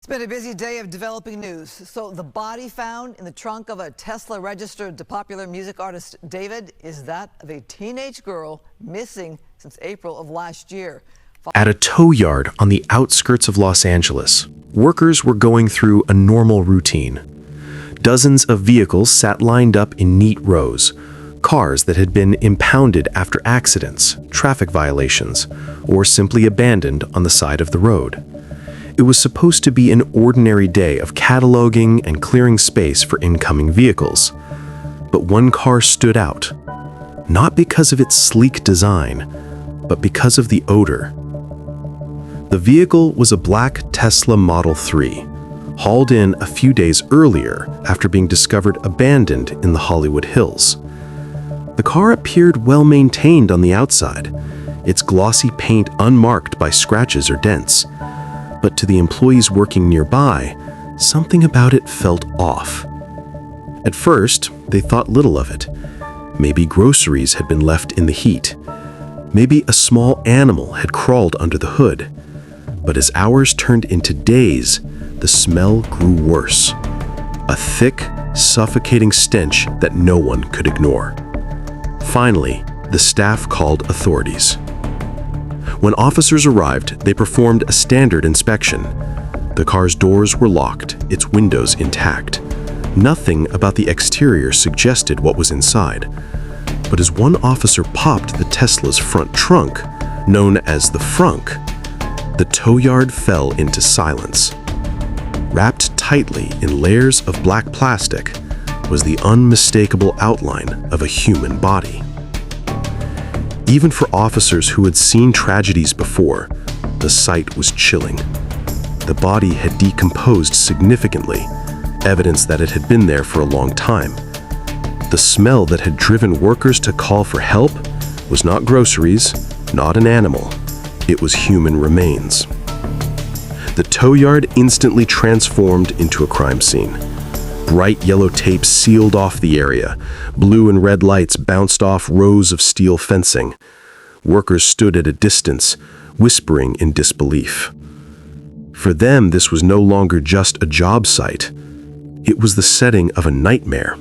It's been a busy day of developing news. So the body found in the trunk of a Tesla registered to popular music artist David is that of a teenage girl missing since April of last year. At a tow yard on the outskirts of Los Angeles, workers were going through a normal routine. Dozens of vehicles sat lined up in neat rows, cars that had been impounded after accidents, traffic violations, or simply abandoned on the side of the road. It was supposed to be an ordinary day of cataloging and clearing space for incoming vehicles. But one car stood out, not because of its sleek design, but because of the odor. The vehicle was a black Tesla Model 3, hauled in a few days earlier after being discovered abandoned in the Hollywood Hills. The car appeared well-maintained on the outside, its glossy paint unmarked by scratches or dents. But to the employees working nearby, something about it felt off. At first, they thought little of it. Maybe groceries had been left in the heat. Maybe a small animal had crawled under the hood. But as hours turned into days, the smell grew worse. A thick, suffocating stench that no one could ignore. Finally, the staff called authorities. When officers arrived, they performed a standard inspection. The car's doors were locked, its windows intact. Nothing about the exterior suggested what was inside. But as one officer popped the Tesla's front trunk, known as the frunk, the tow yard fell into silence. Wrapped tightly in layers of black plastic was the unmistakable outline of a human body. Even for officers who had seen tragedies before, the sight was chilling. The body had decomposed significantly, evidence that it had been there for a long time. The smell that had driven workers to call for help was not groceries, not an animal. It was human remains. The tow yard instantly transformed into a crime scene. Bright yellow tape sealed off the area. Blue and red lights bounced off rows of steel fencing. Workers stood at a distance, whispering in disbelief. For them, this was no longer just a job site. It was the setting of a nightmare.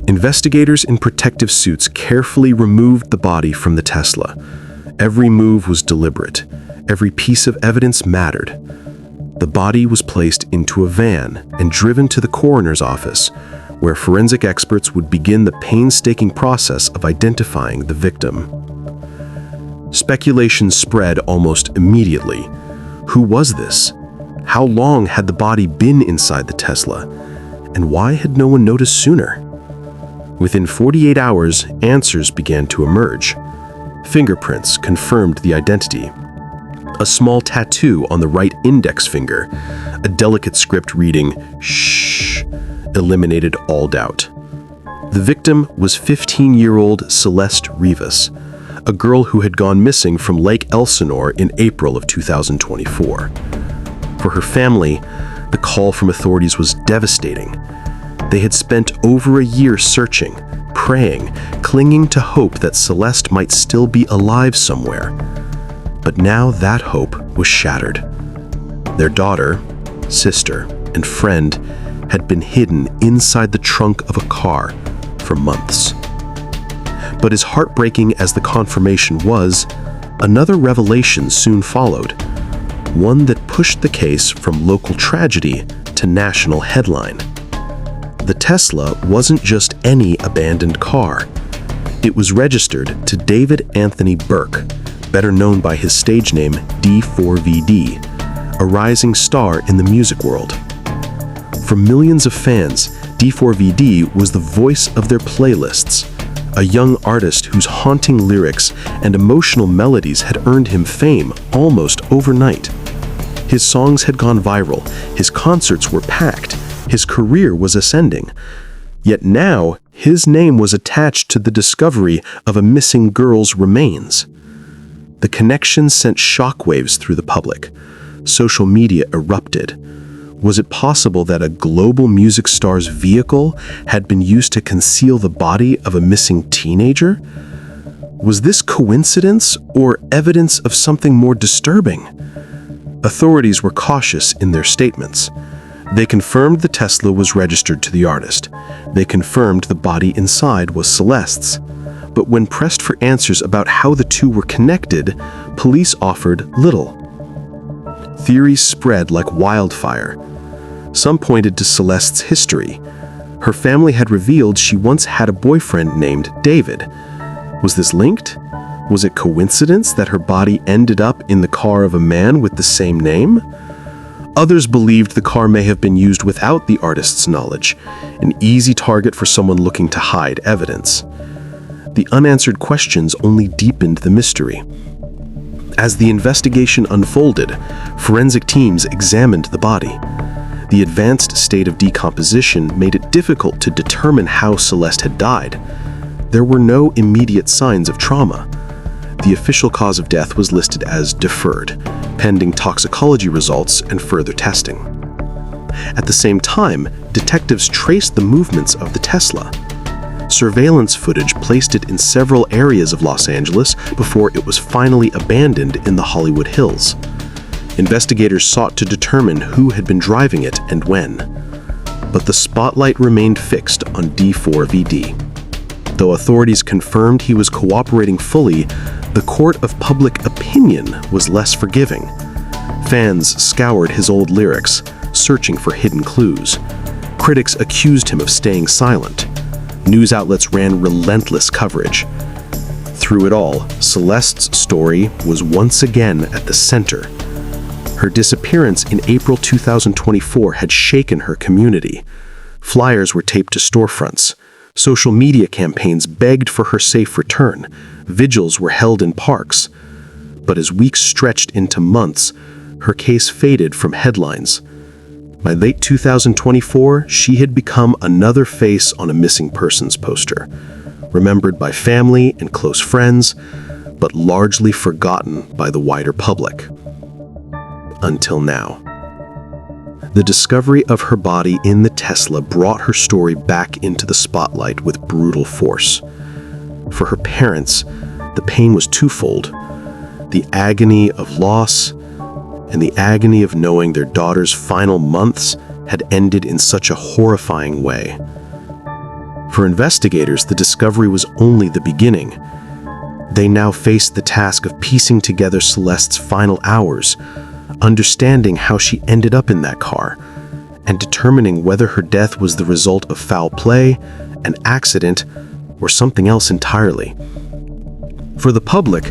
Investigators in protective suits carefully removed the body from the Tesla. Every move was deliberate. Every piece of evidence mattered. The body was placed into a van and driven to the coroner's office, where forensic experts would begin the painstaking process of identifying the victim. Speculation spread almost immediately. Who was this? How long had the body been inside the Tesla? And why had no one noticed sooner? Within 48 hours, answers began to emerge. Fingerprints confirmed the identity. A small tattoo on the right index finger, a delicate script reading, "Shh," eliminated all doubt. The victim was 15-year-old Celeste Rivas, a girl who had gone missing from Lake Elsinore in April of 2024. For her family, the call from authorities was devastating. They had spent over a year searching, praying, clinging to hope that Celeste might still be alive somewhere. But now that hope was shattered. Their daughter, sister, and friend had been hidden inside the trunk of a car for months. But as heartbreaking as the confirmation was, another revelation soon followed, one that pushed the case from local tragedy to national headline. The Tesla wasn't just any abandoned car. It was registered to David Anthony Burke, better known by his stage name d4vd, a rising star in the music world. For millions of fans, d4vd was the voice of their playlists, a young artist whose haunting lyrics and emotional melodies had earned him fame almost overnight. His songs had gone viral, his concerts were packed, his career was ascending. Yet now, his name was attached to the discovery of a missing girl's remains. The connection sent shockwaves through the public. Social media erupted. Was it possible that a global music star's vehicle had been used to conceal the body of a missing teenager? Was this coincidence or evidence of something more disturbing? Authorities were cautious in their statements. They confirmed the Tesla was registered to the artist. They confirmed the body inside was Celeste's. But when pressed for answers about how the two were connected, police offered little. Theories spread like wildfire. Some pointed to Celeste's history. Her family had revealed she once had a boyfriend named David. Was this linked? Was it coincidence that her body ended up in the car of a man with the same name? Others believed the car may have been used without the artist's knowledge, an easy target for someone looking to hide evidence. The unanswered questions only deepened the mystery. As the investigation unfolded, forensic teams examined the body. The advanced state of decomposition made it difficult to determine how Celeste had died. There were no immediate signs of trauma. The official cause of death was listed as deferred, pending toxicology results and further testing. At the same time, detectives traced the movements of the Tesla. Surveillance footage placed it in several areas of Los Angeles before it was finally abandoned in the Hollywood Hills. Investigators sought to determine who had been driving it and when. But the spotlight remained fixed on d4vd. Though authorities confirmed he was cooperating fully, the court of public opinion was less forgiving. Fans scoured his old lyrics, searching for hidden clues. Critics accused him of staying silent. News outlets ran relentless coverage. Through it all, Celeste's story was once again at the center. Her disappearance in April 2024 had shaken her community. Flyers were taped to storefronts. Social media campaigns begged for her safe return. Vigils were held in parks. But as weeks stretched into months, her case faded from headlines. By late 2024, she had become another face on a missing persons poster, remembered by family and close friends, but largely forgotten by the wider public. Until now. The discovery of her body in the Tesla brought her story back into the spotlight with brutal force. For her parents, the pain was twofold: the agony of loss and the agony of knowing their daughter's final months had ended in such a horrifying way. For investigators, the discovery was only the beginning. They now faced the task of piecing together Celeste's final hours, understanding how she ended up in that car, and determining whether her death was the result of foul play, an accident, or something else entirely. For the public,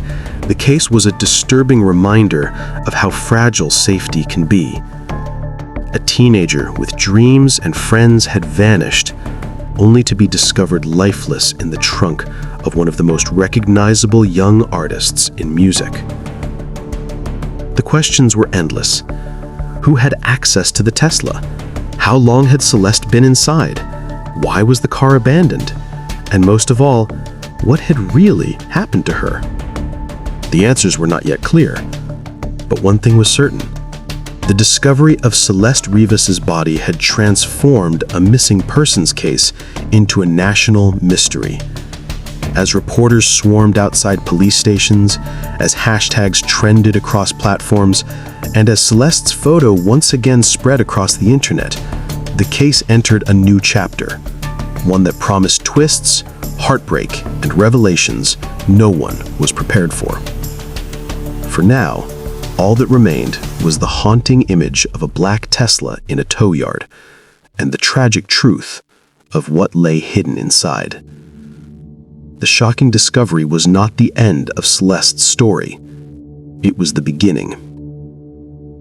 the case was a disturbing reminder of how fragile safety can be. A teenager with dreams and friends had vanished, only to be discovered lifeless in the trunk of one of the most recognizable young artists in music. The questions were endless. Who had access to the Tesla? How long had Celeste been inside? Why was the car abandoned? And most of all, what had really happened to her? The answers were not yet clear, but one thing was certain. The discovery of Celeste Rivas' body had transformed a missing persons case into a national mystery. As reporters swarmed outside police stations, as hashtags trended across platforms, and as Celeste's photo once again spread across the internet, the case entered a new chapter, one that promised twists, heartbreak, and revelations no one was prepared for. For now, all that remained was the haunting image of a black Tesla in a tow yard, and the tragic truth of what lay hidden inside. The shocking discovery was not the end of Celeste's story. It was the beginning.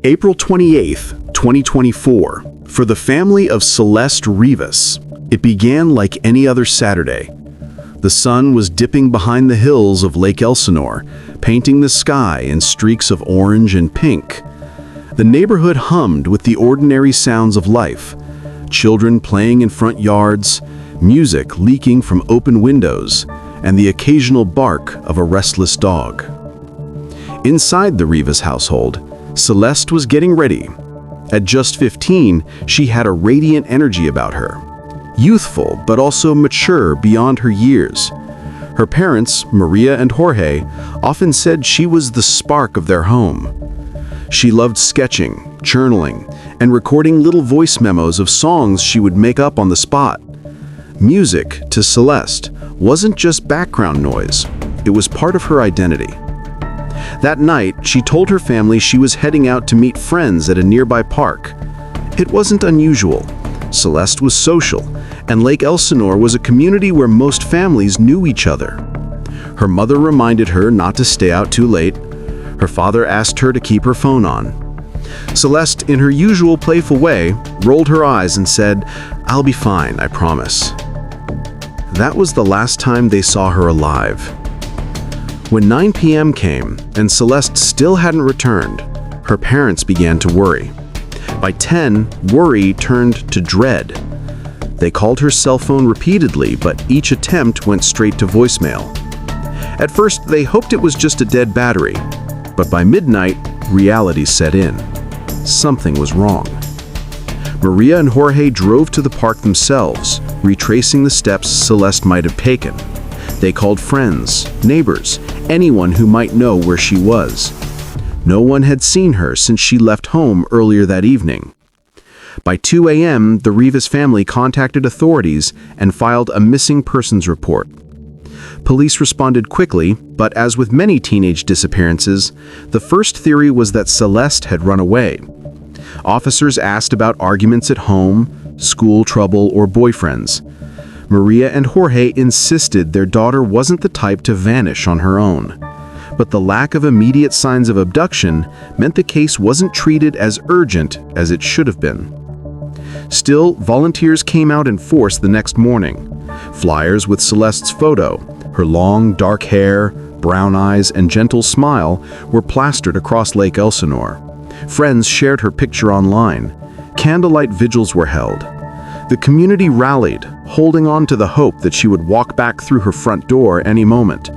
April 28th, 2024. For the family of Celeste Rivas, it began like any other Saturday. The sun was dipping behind the hills of Lake Elsinore, painting the sky in streaks of orange and pink. The neighborhood hummed with the ordinary sounds of life: children playing in front yards, music leaking from open windows, and the occasional bark of a restless dog. Inside the Rivas household, Celeste was getting ready. At just 15, she had a radiant energy about her. Youthful, but also mature beyond her years. Her parents, Maria and Jorge, often said she was the spark of their home. She loved sketching, journaling, and recording little voice memos of songs she would make up on the spot. Music, to Celeste, wasn't just background noise. It was part of her identity. That night, she told her family she was heading out to meet friends at a nearby park. It wasn't unusual. Celeste was social, and Lake Elsinore was a community where most families knew each other. Her mother reminded her not to stay out too late. Her father asked her to keep her phone on. Celeste, in her usual playful way, rolled her eyes and said, "I'll be fine, I promise." That was the last time they saw her alive. When 9 p.m. came and Celeste still hadn't returned, her parents began to worry. By 10, worry turned to dread. They called her cell phone repeatedly, but each attempt went straight to voicemail. At first, they hoped it was just a dead battery, but by midnight, reality set in. Something was wrong. Maria and Jorge drove to the park themselves, retracing the steps Celeste might have taken. They called friends, neighbors, anyone who might know where she was. No one had seen her since she left home earlier that evening. By 2 a.m., the Rivas family contacted authorities and filed a missing persons report. Police responded quickly, but as with many teenage disappearances, the first theory was that Celeste had run away. Officers asked about arguments at home, school trouble, or boyfriends. Maria and Jorge insisted their daughter wasn't the type to vanish on her own. But the lack of immediate signs of abduction meant the case wasn't treated as urgent as it should have been. Still, volunteers came out in force the next morning. Flyers with Celeste's photo, her long, dark hair, brown eyes, and gentle smile were plastered across Lake Elsinore. Friends shared her picture online. Candlelight vigils were held. The community rallied, holding on to the hope that she would walk back through her front door any moment.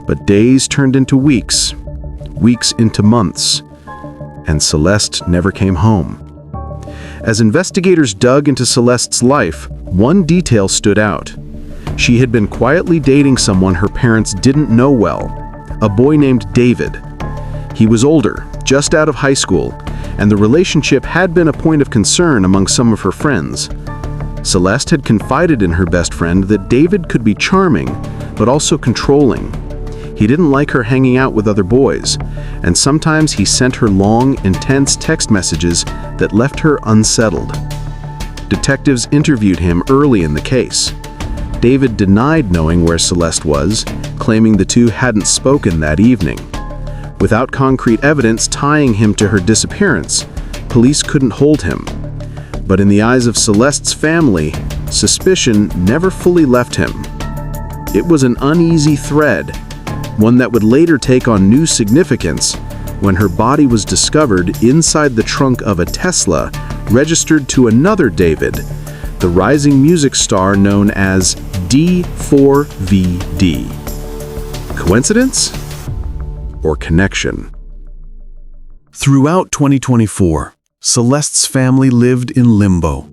But days turned into weeks, weeks into months, and Celeste never came home. As investigators dug into Celeste's life, one detail stood out. She had been quietly dating someone her parents didn't know well, a boy named David. He was older, just out of high school, and the relationship had been a point of concern among some of her friends. Celeste had confided in her best friend that David could be charming, but also controlling. He didn't like her hanging out with other boys, and sometimes he sent her long, intense text messages that left her unsettled. Detectives interviewed him early in the case. David denied knowing where Celeste was, claiming the two hadn't spoken that evening. Without concrete evidence tying him to her disappearance, police couldn't hold him. But in the eyes of Celeste's family, suspicion never fully left him. It was an uneasy thread, one that would later take on new significance when her body was discovered inside the trunk of a Tesla registered to another David, the rising music star known as d4vd. Coincidence? Or connection? Throughout 2024, Celeste's family lived in limbo.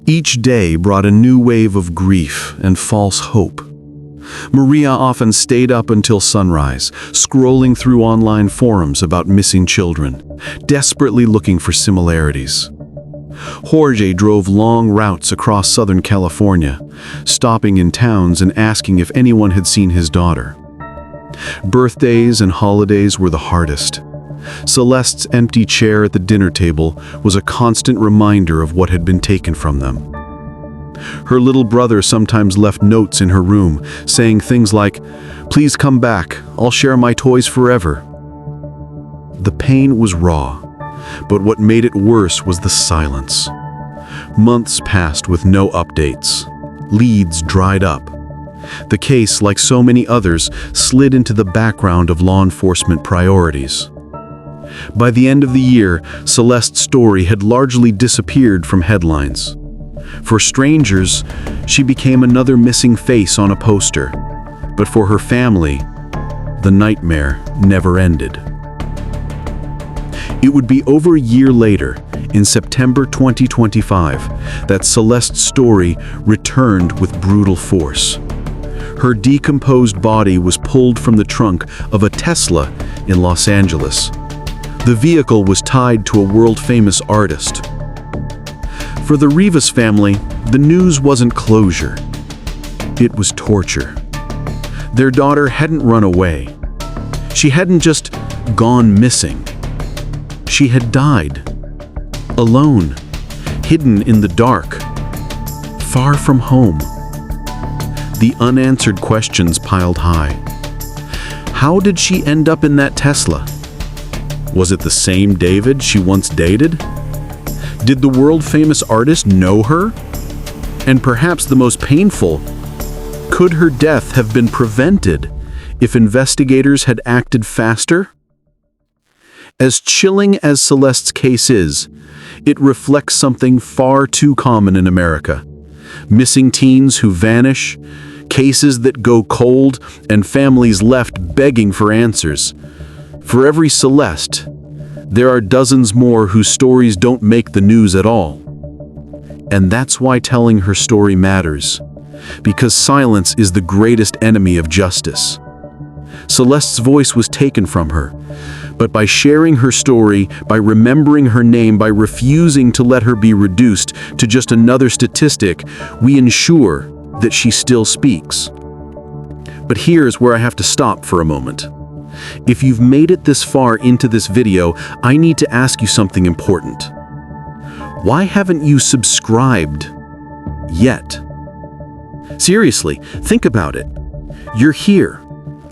Each day brought a new wave of grief and false hope. Maria often stayed up until sunrise, scrolling through online forums about missing children, desperately looking for similarities. Jorge drove long routes across Southern California, stopping in towns and asking if anyone had seen his daughter. Birthdays and holidays were the hardest. Celeste's empty chair at the dinner table was a constant reminder of what had been taken from them. Her little brother sometimes left notes in her room, saying things like, "Please come back, I'll share my toys forever." The pain was raw, but what made it worse was the silence. Months passed with no updates. Leads dried up. The case, like so many others, slid into the background of law enforcement priorities. By the end of the year, Celeste's story had largely disappeared from headlines. For strangers, she became another missing face on a poster. But for her family, the nightmare never ended. It would be over a year later, in September 2025, that Celeste's story returned with brutal force. Her decomposed body was pulled from the trunk of a Tesla in Los Angeles. The vehicle was tied to a world-famous artist. For the Rivas family, the news wasn't closure. It was torture. Their daughter hadn't run away. She hadn't just gone missing. She had died. Alone. Hidden in the dark. Far from home. The unanswered questions piled high. How did she end up in that Tesla? Was it the same David she once dated? Did the world-famous artist know her? And perhaps the most painful, could her death have been prevented if investigators had acted faster? As chilling as Celeste's case is, it reflects something far too common in America. Missing teens who vanish, cases that go cold, and families left begging for answers. For every Celeste, there are dozens more whose stories don't make the news at all. And that's why telling her story matters, because silence is the greatest enemy of justice. Celeste's voice was taken from her, but by sharing her story, by remembering her name, by refusing to let her be reduced to just another statistic, we ensure that she still speaks. But here's where I have to stop for a moment. If you've made it this far into this video, I need to ask you something important. Why haven't you subscribed yet? Seriously, think about it. You're here,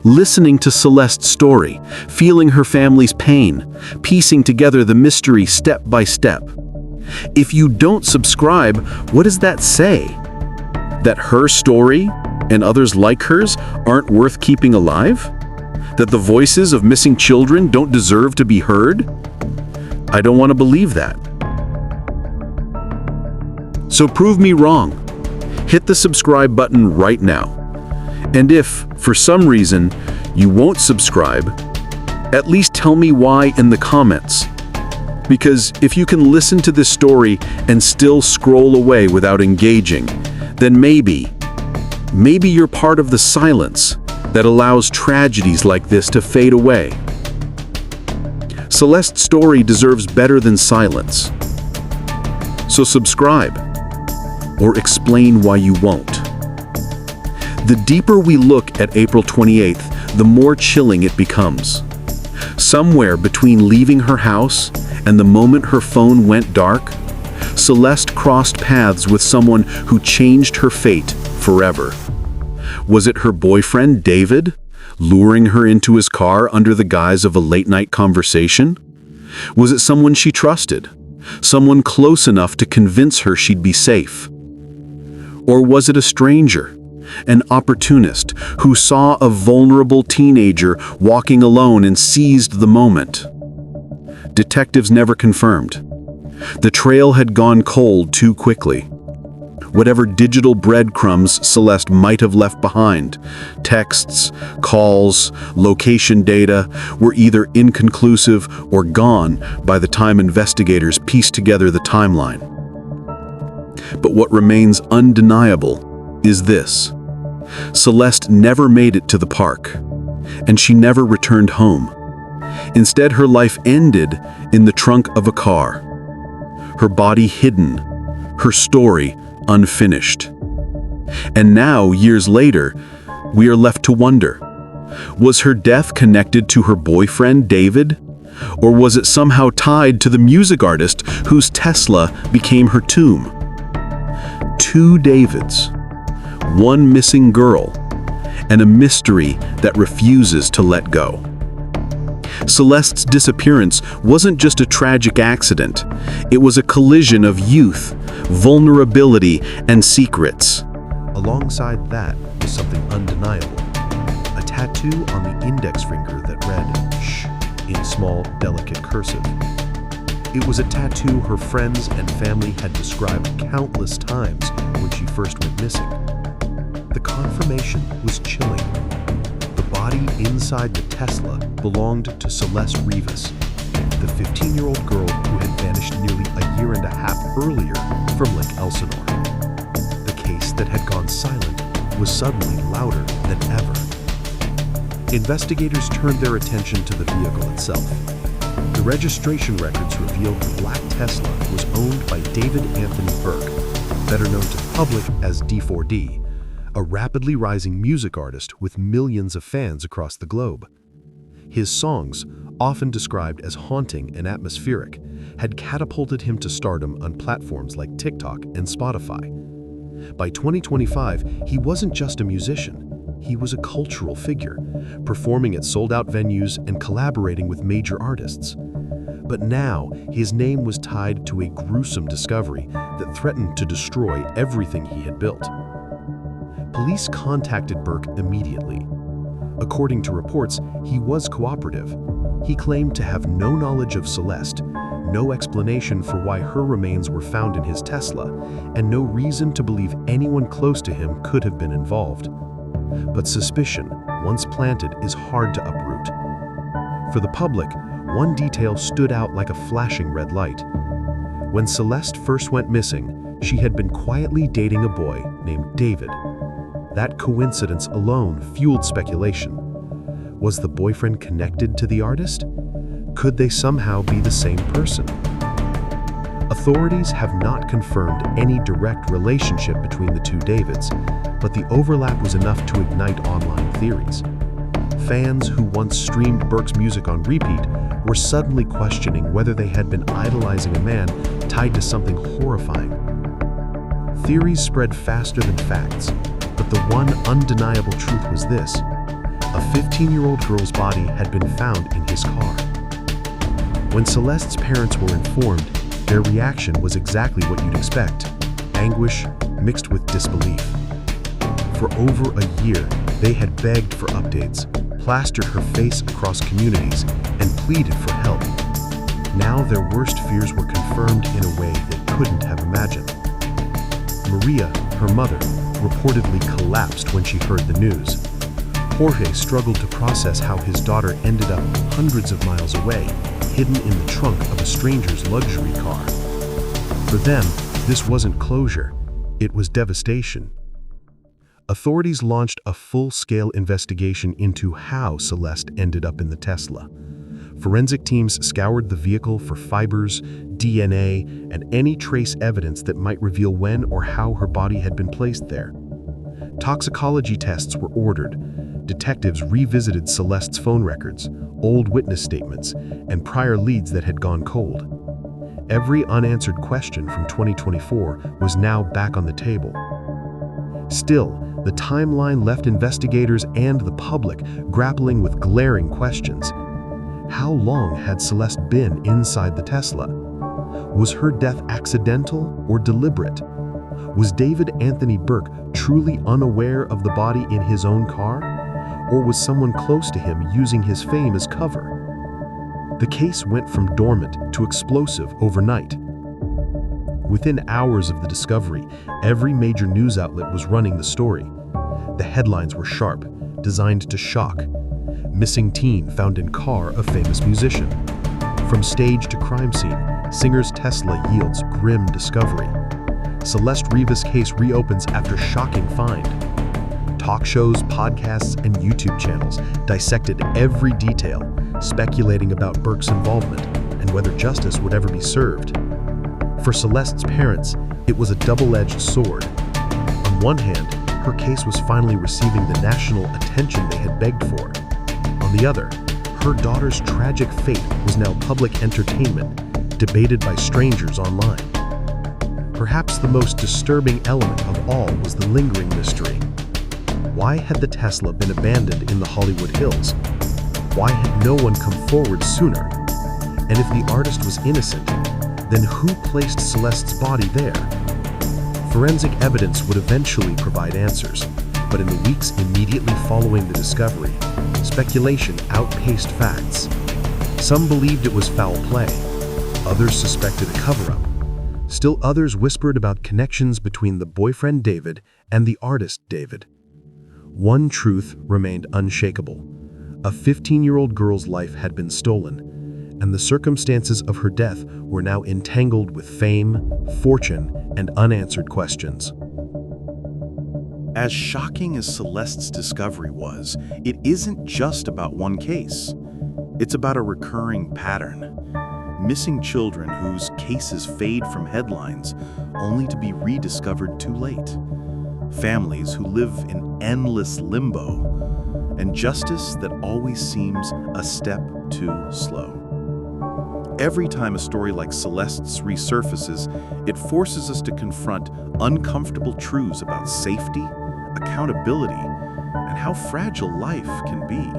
listening to Celeste's story, feeling her family's pain, piecing together the mystery step by step. If you don't subscribe, what does that say? That her story and others like hers aren't worth keeping alive? That the voices of missing children don't deserve to be heard? I don't want to believe that. So prove me wrong. Hit the subscribe button right now. And if, for some reason, you won't subscribe, at least tell me why in the comments. Because if you can listen to this story and still scroll away without engaging, then maybe you're part of the silence that allows tragedies like this to fade away. Celeste's story deserves better than silence. So subscribe, or explain why you won't. The deeper we look at April 28th, the more chilling it becomes. Somewhere between leaving her house and the moment her phone went dark, Celeste crossed paths with someone who changed her fate forever. Was it her boyfriend, David, luring her into his car under the guise of a late-night conversation? Was it someone she trusted, someone close enough to convince her she'd be safe? Or was it a stranger, an opportunist who saw a vulnerable teenager walking alone and seized the moment? Detectives never confirmed. The trail had gone cold too quickly. Whatever digital breadcrumbs Celeste might have left behind, texts, calls, location data, were either inconclusive or gone by the time investigators pieced together the timeline. But what remains undeniable is this. Celeste never made it to the park, and she never returned home. Instead, her life ended in the trunk of a car. Her body hidden, her story unfinished. And now, years later, we are left to wonder, was her death connected to her boyfriend, David? Or was it somehow tied to the music artist whose Tesla became her tomb? Two Davids, one missing girl, and a mystery that refuses to let go. Celeste's disappearance wasn't just a tragic accident. It was a collision of youth, vulnerability, and secrets. Alongside that was something undeniable. A tattoo on the index finger that read, "Shh," in small, delicate cursive. It was a tattoo her friends and family had described countless times when she first went missing. The confirmation was chilling. The body inside the Tesla belonged to Celeste Rivas, the 15-year-old girl who had vanished nearly a year and a half earlier from Lake Elsinore. The case that had gone silent was suddenly louder than ever. Investigators turned their attention to the vehicle itself. The registration records revealed the black Tesla was owned by David Anthony Burke, better known to the public as d4vd, a rapidly rising music artist with millions of fans across the globe. His songs, often described as haunting and atmospheric, had catapulted him to stardom on platforms like TikTok and Spotify. By 2025, he wasn't just a musician. He was a cultural figure, performing at sold-out venues and collaborating with major artists. But now, his name was tied to a gruesome discovery that threatened to destroy everything he had built. Police contacted Burke immediately. According to reports, he was cooperative. He claimed to have no knowledge of Celeste, no explanation for why her remains were found in his Tesla, and no reason to believe anyone close to him could have been involved. But suspicion, once planted, is hard to uproot. For the public, one detail stood out like a flashing red light. When Celeste first went missing, she had been quietly dating a boy named David. That coincidence alone fueled speculation. Was the boyfriend connected to the artist? Could they somehow be the same person? Authorities have not confirmed any direct relationship between the two Davids, but the overlap was enough to ignite online theories. Fans who once streamed Burke's music on repeat were suddenly questioning whether they had been idolizing a man tied to something horrifying. Theories spread faster than facts, but the one undeniable truth was this: a 15-year-old girl's body had been found in his car. When Celeste's parents were informed, their reaction was exactly what you'd expect: anguish mixed with disbelief. For over a year, they had begged for updates, plastered her face across communities, and pleaded for help. Now their worst fears were confirmed in a way they couldn't have imagined. Maria, her mother, reportedly collapsed when she heard the news. Jorge struggled to process how his daughter ended up hundreds of miles away, hidden in the trunk of a stranger's luxury car. For them, this wasn't closure, it was devastation. Authorities launched a full-scale investigation into how Celeste ended up in the Tesla. Forensic teams scoured the vehicle for fibers, DNA, and any trace evidence that might reveal when or how her body had been placed there. Toxicology tests were ordered. Detectives revisited Celeste's phone records, old witness statements, and prior leads that had gone cold. Every unanswered question from 2024 was now back on the table. Still, the timeline left investigators and the public grappling with glaring questions. How long had Celeste been inside the Tesla? Was her death accidental or deliberate? Was David Anthony Burke truly unaware of the body in his own car? Or was someone close to him using his fame as cover? The case went from dormant to explosive overnight. Within hours of the discovery, every major news outlet was running the story. The headlines were sharp, designed to shock. Missing teen found in car of famous musician. From stage to crime scene, singer's Tesla yields grim discovery. Celeste Rivas case reopens after shocking find. Talk shows, podcasts, and YouTube channels dissected every detail, speculating about Burke's involvement and whether justice would ever be served. For Celeste's parents, it was a double-edged sword. On one hand, her case was finally receiving the national attention they had begged for. On the other, her daughter's tragic fate was now public entertainment, debated by strangers online. Perhaps the most disturbing element of all was the lingering mystery. Why had the Tesla been abandoned in the Hollywood Hills? Why had no one come forward sooner? And if the artist was innocent, then who placed Celeste's body there? Forensic evidence would eventually provide answers, but in the weeks immediately following the discovery, speculation outpaced facts. Some believed it was foul play. Others suspected a cover-up. Still others whispered about connections between the boyfriend David and the artist David. One truth remained unshakable. A 15-year-old girl's life had been stolen, and the circumstances of her death were now entangled with fame, fortune, and unanswered questions. As shocking as Celeste's discovery was, it isn't just about one case. It's about a recurring pattern. Missing children whose cases fade from headlines only to be rediscovered too late. Families who live in endless limbo, and justice that always seems a step too slow. Every time a story like Celeste's resurfaces, it forces us to confront uncomfortable truths about safety, accountability, and how fragile life can be.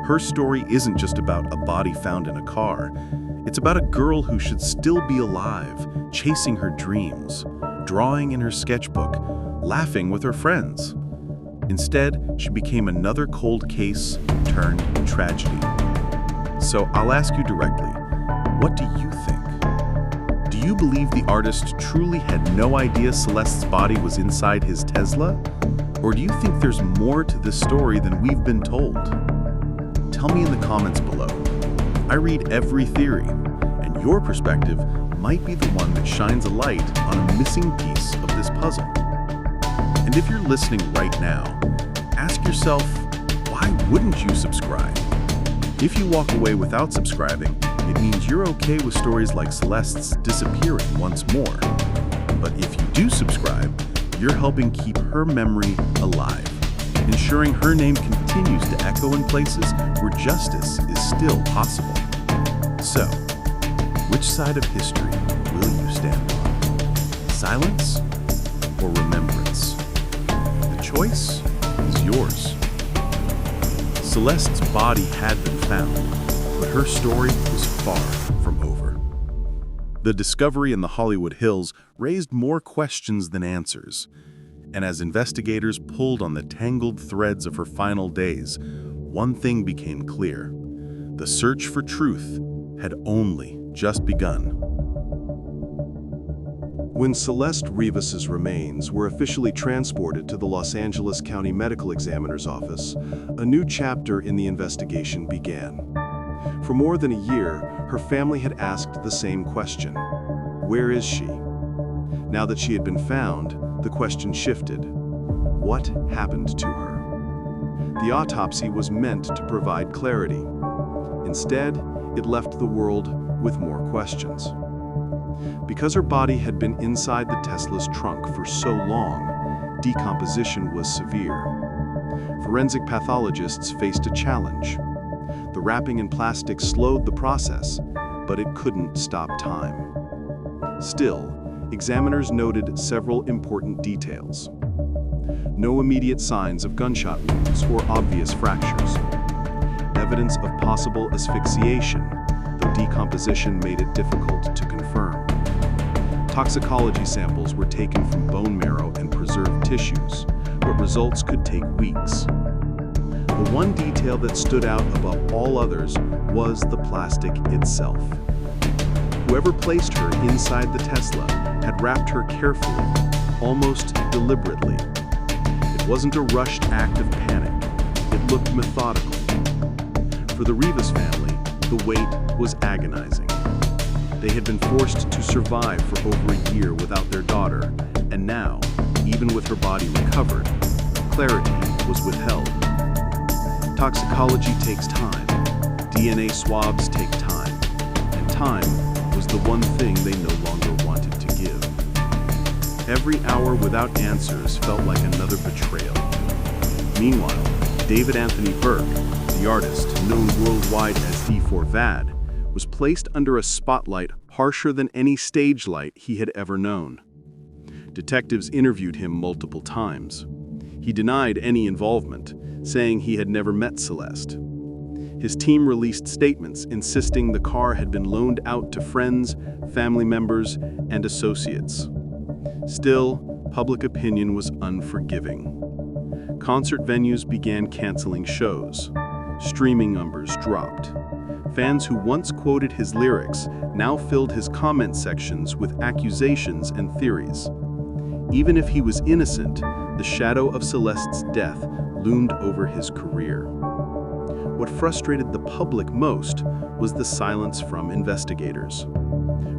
Her story isn't just about a body found in a car. It's about a girl who should still be alive, chasing her dreams, drawing in her sketchbook, laughing with her friends. Instead, she became another cold case turned tragedy. So I'll ask you directly, what do you think? Do you believe the artist truly had no idea Celeste's body was inside his Tesla? Or do you think there's more to this story than we've been told? Tell me in the comments below. I read every theory, and your perspective might be the one that shines a light on a missing piece of this puzzle. And if you're listening right now, ask yourself, why wouldn't you subscribe? If you walk away without subscribing, it means you're okay with stories like Celeste's disappearing once more. But if you do subscribe, you're helping keep her memory alive, ensuring her name continues to echo in places where justice is still possible. So, which side of history will you stand on? Silence or remembrance? The choice is yours. Celeste's body had been found, but her story was far from over. The discovery in the Hollywood Hills raised more questions than answers. And as investigators pulled on the tangled threads of her final days, one thing became clear. The search for truth had only just begun. When Celeste Rivas's remains were officially transported to the Los Angeles County Medical Examiner's office, a new chapter in the investigation began. For more than a year, her family had asked the same question: where is she? Now that she had been found, the question shifted. What happened to her? The autopsy was meant to provide clarity. Instead, it left the world with more questions. Because her body had been inside the Tesla's trunk for so long, decomposition was severe. Forensic pathologists faced a challenge. The wrapping in plastic slowed the process, but it couldn't stop time. Still, examiners noted several important details. No immediate signs of gunshot wounds or obvious fractures. Evidence of possible asphyxiation, though decomposition made it difficult to confirm. Toxicology samples were taken from bone marrow and preserved tissues, but results could take weeks. The one detail that stood out above all others was the plastic itself. Whoever placed her inside the Tesla had wrapped her carefully, almost deliberately. It wasn't a rushed act of panic. It looked methodical. For the Rivas family, the wait was agonizing. They had been forced to survive for over a year without their daughter, and now, even with her body recovered, clarity was withheld. Toxicology takes time. DNA swabs take time. And time was the one thing they no longer wanted to give. Every hour without answers felt like another betrayal. Meanwhile, David Anthony Burke, the artist known worldwide as d4vd, was placed under a spotlight harsher than any stage light he had ever known. Detectives interviewed him multiple times. He denied any involvement, saying he had never met Celeste. His team released statements insisting the car had been loaned out to friends, family members, and associates. Still, public opinion was unforgiving. Concert venues began canceling shows. Streaming numbers dropped. Fans who once quoted his lyrics now filled his comment sections with accusations and theories. Even if he was innocent, the shadow of Celeste's death loomed over his career. What frustrated the public most was the silence from investigators.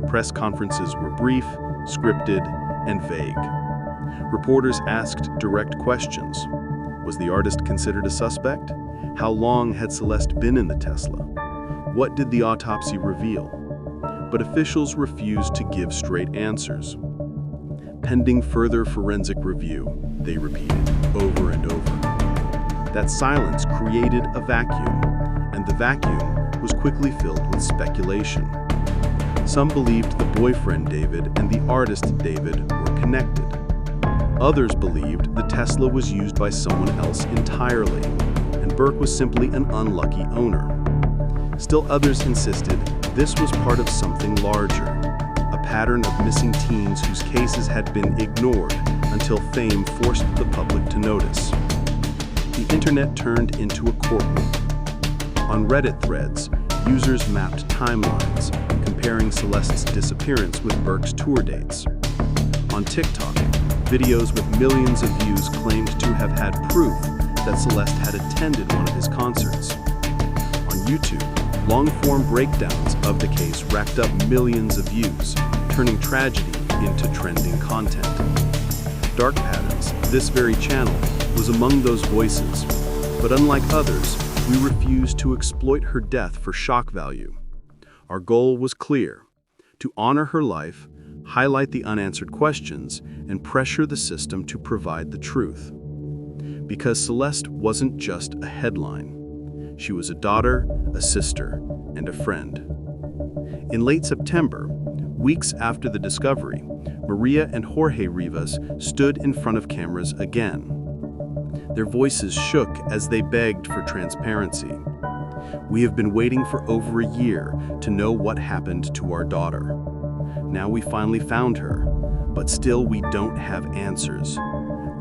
Press conferences were brief, scripted, and vague. Reporters asked direct questions. Was the artist considered a suspect? How long had Celeste been in the Tesla? What did the autopsy reveal? But officials refused to give straight answers. Pending further forensic review, they repeated over and over. That silence created a vacuum, and the vacuum was quickly filled with speculation. Some believed the boyfriend David and the artist David were connected. Others believed the Tesla was used by someone else entirely, and Burke was simply an unlucky owner. Still others insisted this was part of something larger, a pattern of missing teens whose cases had been ignored until fame forced the public to notice. The internet turned into a courtroom. On Reddit threads, users mapped timelines, comparing Celeste's disappearance with Burke's tour dates. On TikTok, videos with millions of views claimed to have had proof that Celeste had attended one of his concerts. On YouTube, long-form breakdowns of the case racked up millions of views, turning tragedy into trending content. Dark Patterns, this very channel, was among those voices, but unlike others, we refused to exploit her death for shock value. Our goal was clear: to honor her life, highlight the unanswered questions, and pressure the system to provide the truth. Because Celeste wasn't just a headline. She was a daughter, a sister, and a friend. In late September, weeks after the discovery, Maria and Jorge Rivas stood in front of cameras again. Their voices shook as they begged for transparency. We have been waiting for over a year to know what happened to our daughter. Now we finally found her, but still we don't have answers.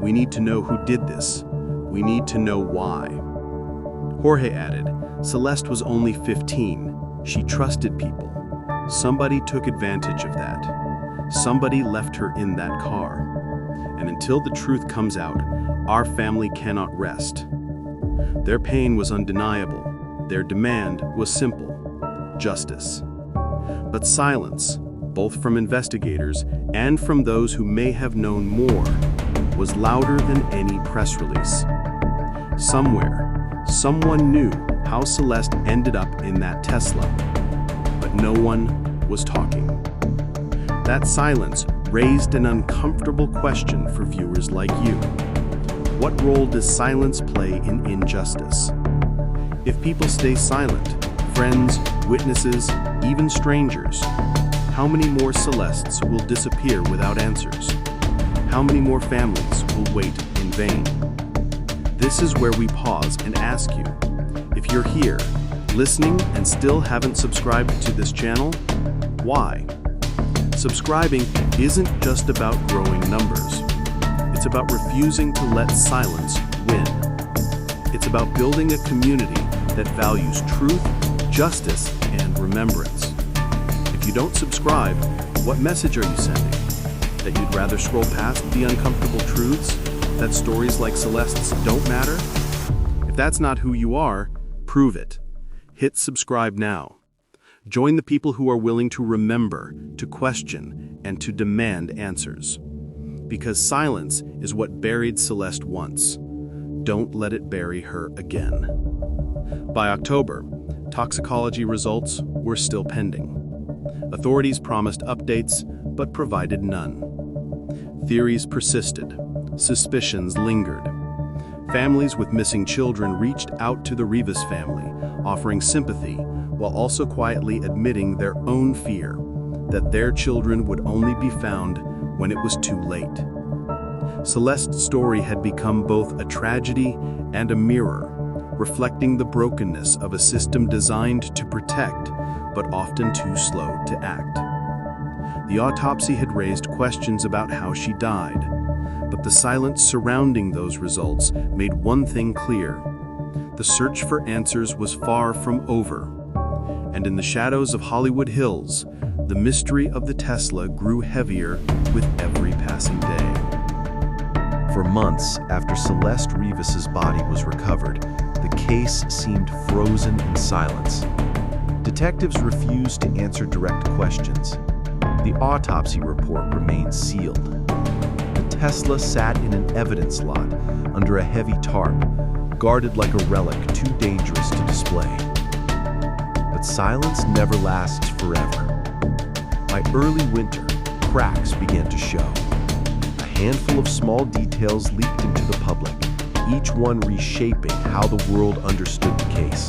We need to know who did this. We need to know why. Jorge added, Celeste was only 15. She trusted people. Somebody took advantage of that. Somebody left her in that car. And until the truth comes out, our family cannot rest. Their pain was undeniable. Their demand was simple: justice. But silence, both from investigators and from those who may have known more, was louder than any press release. Somewhere, someone knew how Celeste ended up in that Tesla, but no one was talking. That silence raised an uncomfortable question for viewers like you. What role does silence play in injustice? If people stay silent, friends, witnesses, even strangers, how many more Celestes will disappear without answers? How many more families will wait in vain? This is where we pause and ask you, if you're here, listening and still haven't subscribed to this channel, why? Subscribing isn't just about growing numbers. It's about refusing to let silence win. It's about building a community that values truth, justice, and remembrance. If you don't subscribe, what message are you sending? That you'd rather scroll past the uncomfortable truths? That stories like Celeste's don't matter? If that's not who you are, prove it. Hit subscribe now. Join the people who are willing to remember, to question, and to demand answers. Because silence is what buried Celeste once. Don't let it bury her again. By October, toxicology results were still pending. Authorities promised updates, but provided none. Theories persisted. Suspicions lingered. Families with missing children reached out to the Rivas family, offering sympathy, while also quietly admitting their own fear that their children would only be found when it was too late. Celeste's story had become both a tragedy and a mirror, reflecting the brokenness of a system designed to protect, but often too slow to act. The autopsy had raised questions about how she died, but the silence surrounding those results made one thing clear: the search for answers was far from over. And in the shadows of Hollywood Hills, the mystery of the Tesla grew heavier with every passing day. For months after Celeste Rivas's body was recovered, the case seemed frozen in silence. Detectives refused to answer direct questions. The autopsy report remained sealed. The Tesla sat in an evidence lot under a heavy tarp, guarded like a relic too dangerous to display. But silence never lasts forever. By early winter, cracks began to show. A handful of small details leaked into the public, each one reshaping how the world understood the case.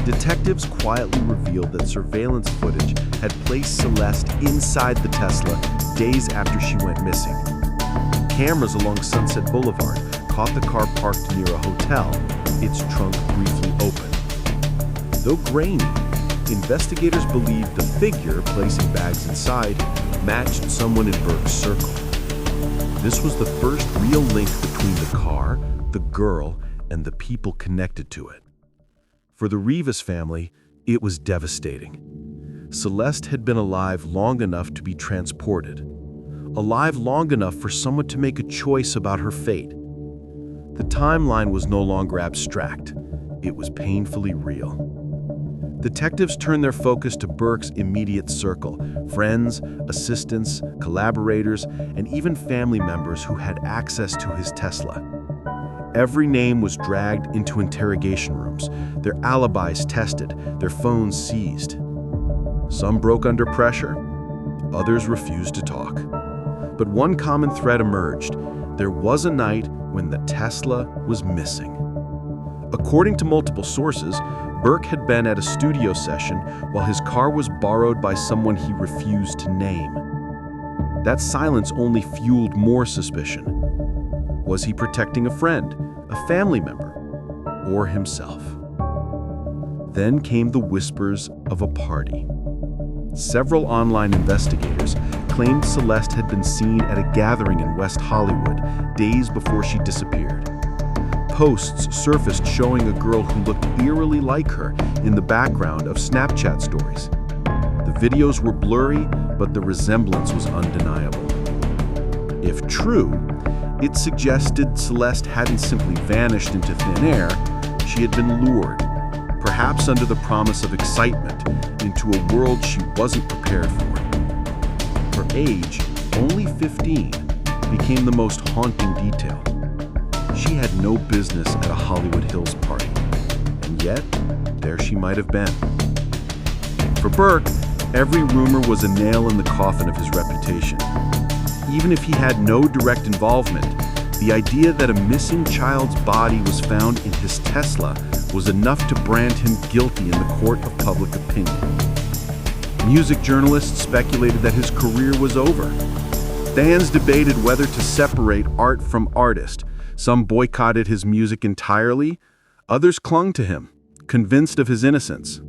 Detectives quietly revealed that surveillance footage had placed Celeste inside the Tesla days after she went missing. Cameras along Sunset Boulevard caught the car parked near a hotel, its trunk briefly open. Though grainy, investigators believed the figure placing bags inside matched someone in Burke's circle. This was the first real link between the car, the girl, and the people connected to it. For the Rivas family, it was devastating. Celeste had been alive long enough to be transported, alive long enough for someone to make a choice about her fate. The timeline was no longer abstract. It was painfully real. Detectives turned their focus to Burke's immediate circle, friends, assistants, collaborators, and even family members who had access to his Tesla. Every name was dragged into interrogation rooms, their alibis tested, their phones seized. Some broke under pressure, others refused to talk. But one common thread emerged. There was a night when the Tesla was missing. According to multiple sources, Burke had been at a studio session while his car was borrowed by someone he refused to name. That silence only fueled more suspicion. Was he protecting a friend, a family member, or himself? Then came the whispers of a party. Several online investigators claimed Celeste had been seen at a gathering in West Hollywood days before she disappeared. Posts surfaced showing a girl who looked eerily like her in the background of Snapchat stories. The videos were blurry, but the resemblance was undeniable. If true, it suggested Celeste hadn't simply vanished into thin air, she had been lured, perhaps under the promise of excitement, into a world she wasn't prepared for. Her age, only 15, became the most haunting detail. She had no business at a Hollywood Hills party, and yet, there she might have been. For Burke, every rumor was a nail in the coffin of his reputation. Even if he had no direct involvement, the idea that a missing child's body was found in his Tesla was enough to brand him guilty in the court of public opinion. Music journalists speculated that his career was over. Fans debated whether to separate art from artist. Some boycotted his music entirely, others clung to him, convinced of his innocence.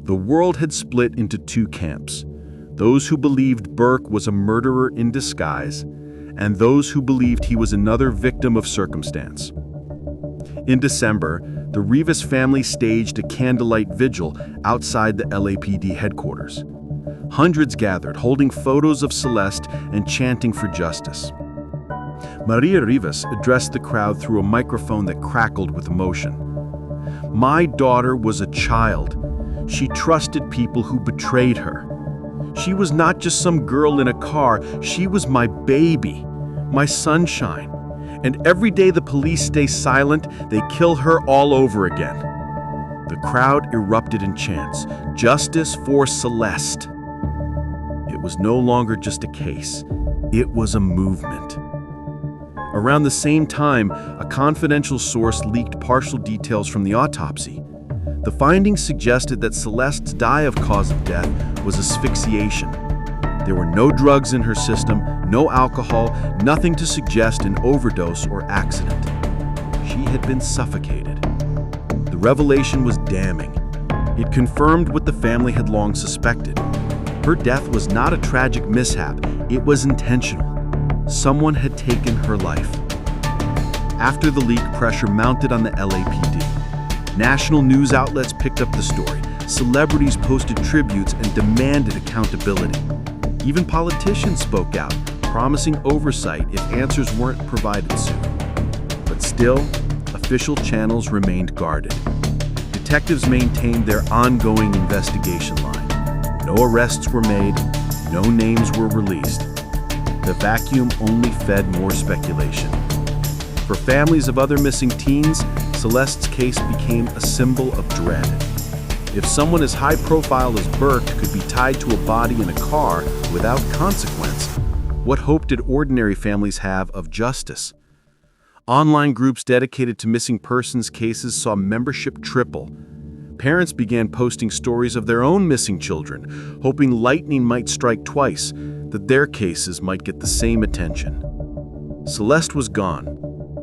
The world had split into two camps, those who believed Burke was a murderer in disguise, and those who believed he was another victim of circumstance. In December, the Rivas family staged a candlelight vigil outside the LAPD headquarters. Hundreds gathered, holding photos of Celeste and chanting for justice. Maria Rivas addressed the crowd through a microphone that crackled with emotion. "My daughter was a child. She trusted people who betrayed her. She was not just some girl in a car, she was my baby, my sunshine. And every day the police stay silent, they kill her all over again." The crowd erupted in chants, "Justice for Celeste." It was no longer just a case, it was a movement. Around the same time, a confidential source leaked partial details from the autopsy. The findings suggested that Celeste's die-off cause of death was asphyxiation. There were no drugs in her system, no alcohol, nothing to suggest an overdose or accident. She had been suffocated. The revelation was damning. It confirmed what the family had long suspected. Her death was not a tragic mishap, it was intentional. Someone had taken her life. After the leak, pressure mounted on the LAPD. National news outlets picked up the story. Celebrities posted tributes and demanded accountability. Even politicians spoke out, promising oversight if answers weren't provided soon. But still, official channels remained guarded. Detectives maintained their ongoing investigation line. No arrests were made, no names were released. the vacuum only fed more speculation. For families of other missing teens, Celeste's case became a symbol of dread. If someone as high profile as Burke could be tied to a body in a car without consequence, what hope did ordinary families have of justice? Online groups dedicated to missing persons cases saw membership triple. Parents began posting stories of their own missing children, hoping lightning might strike twice, that their cases might get the same attention. Celeste was gone,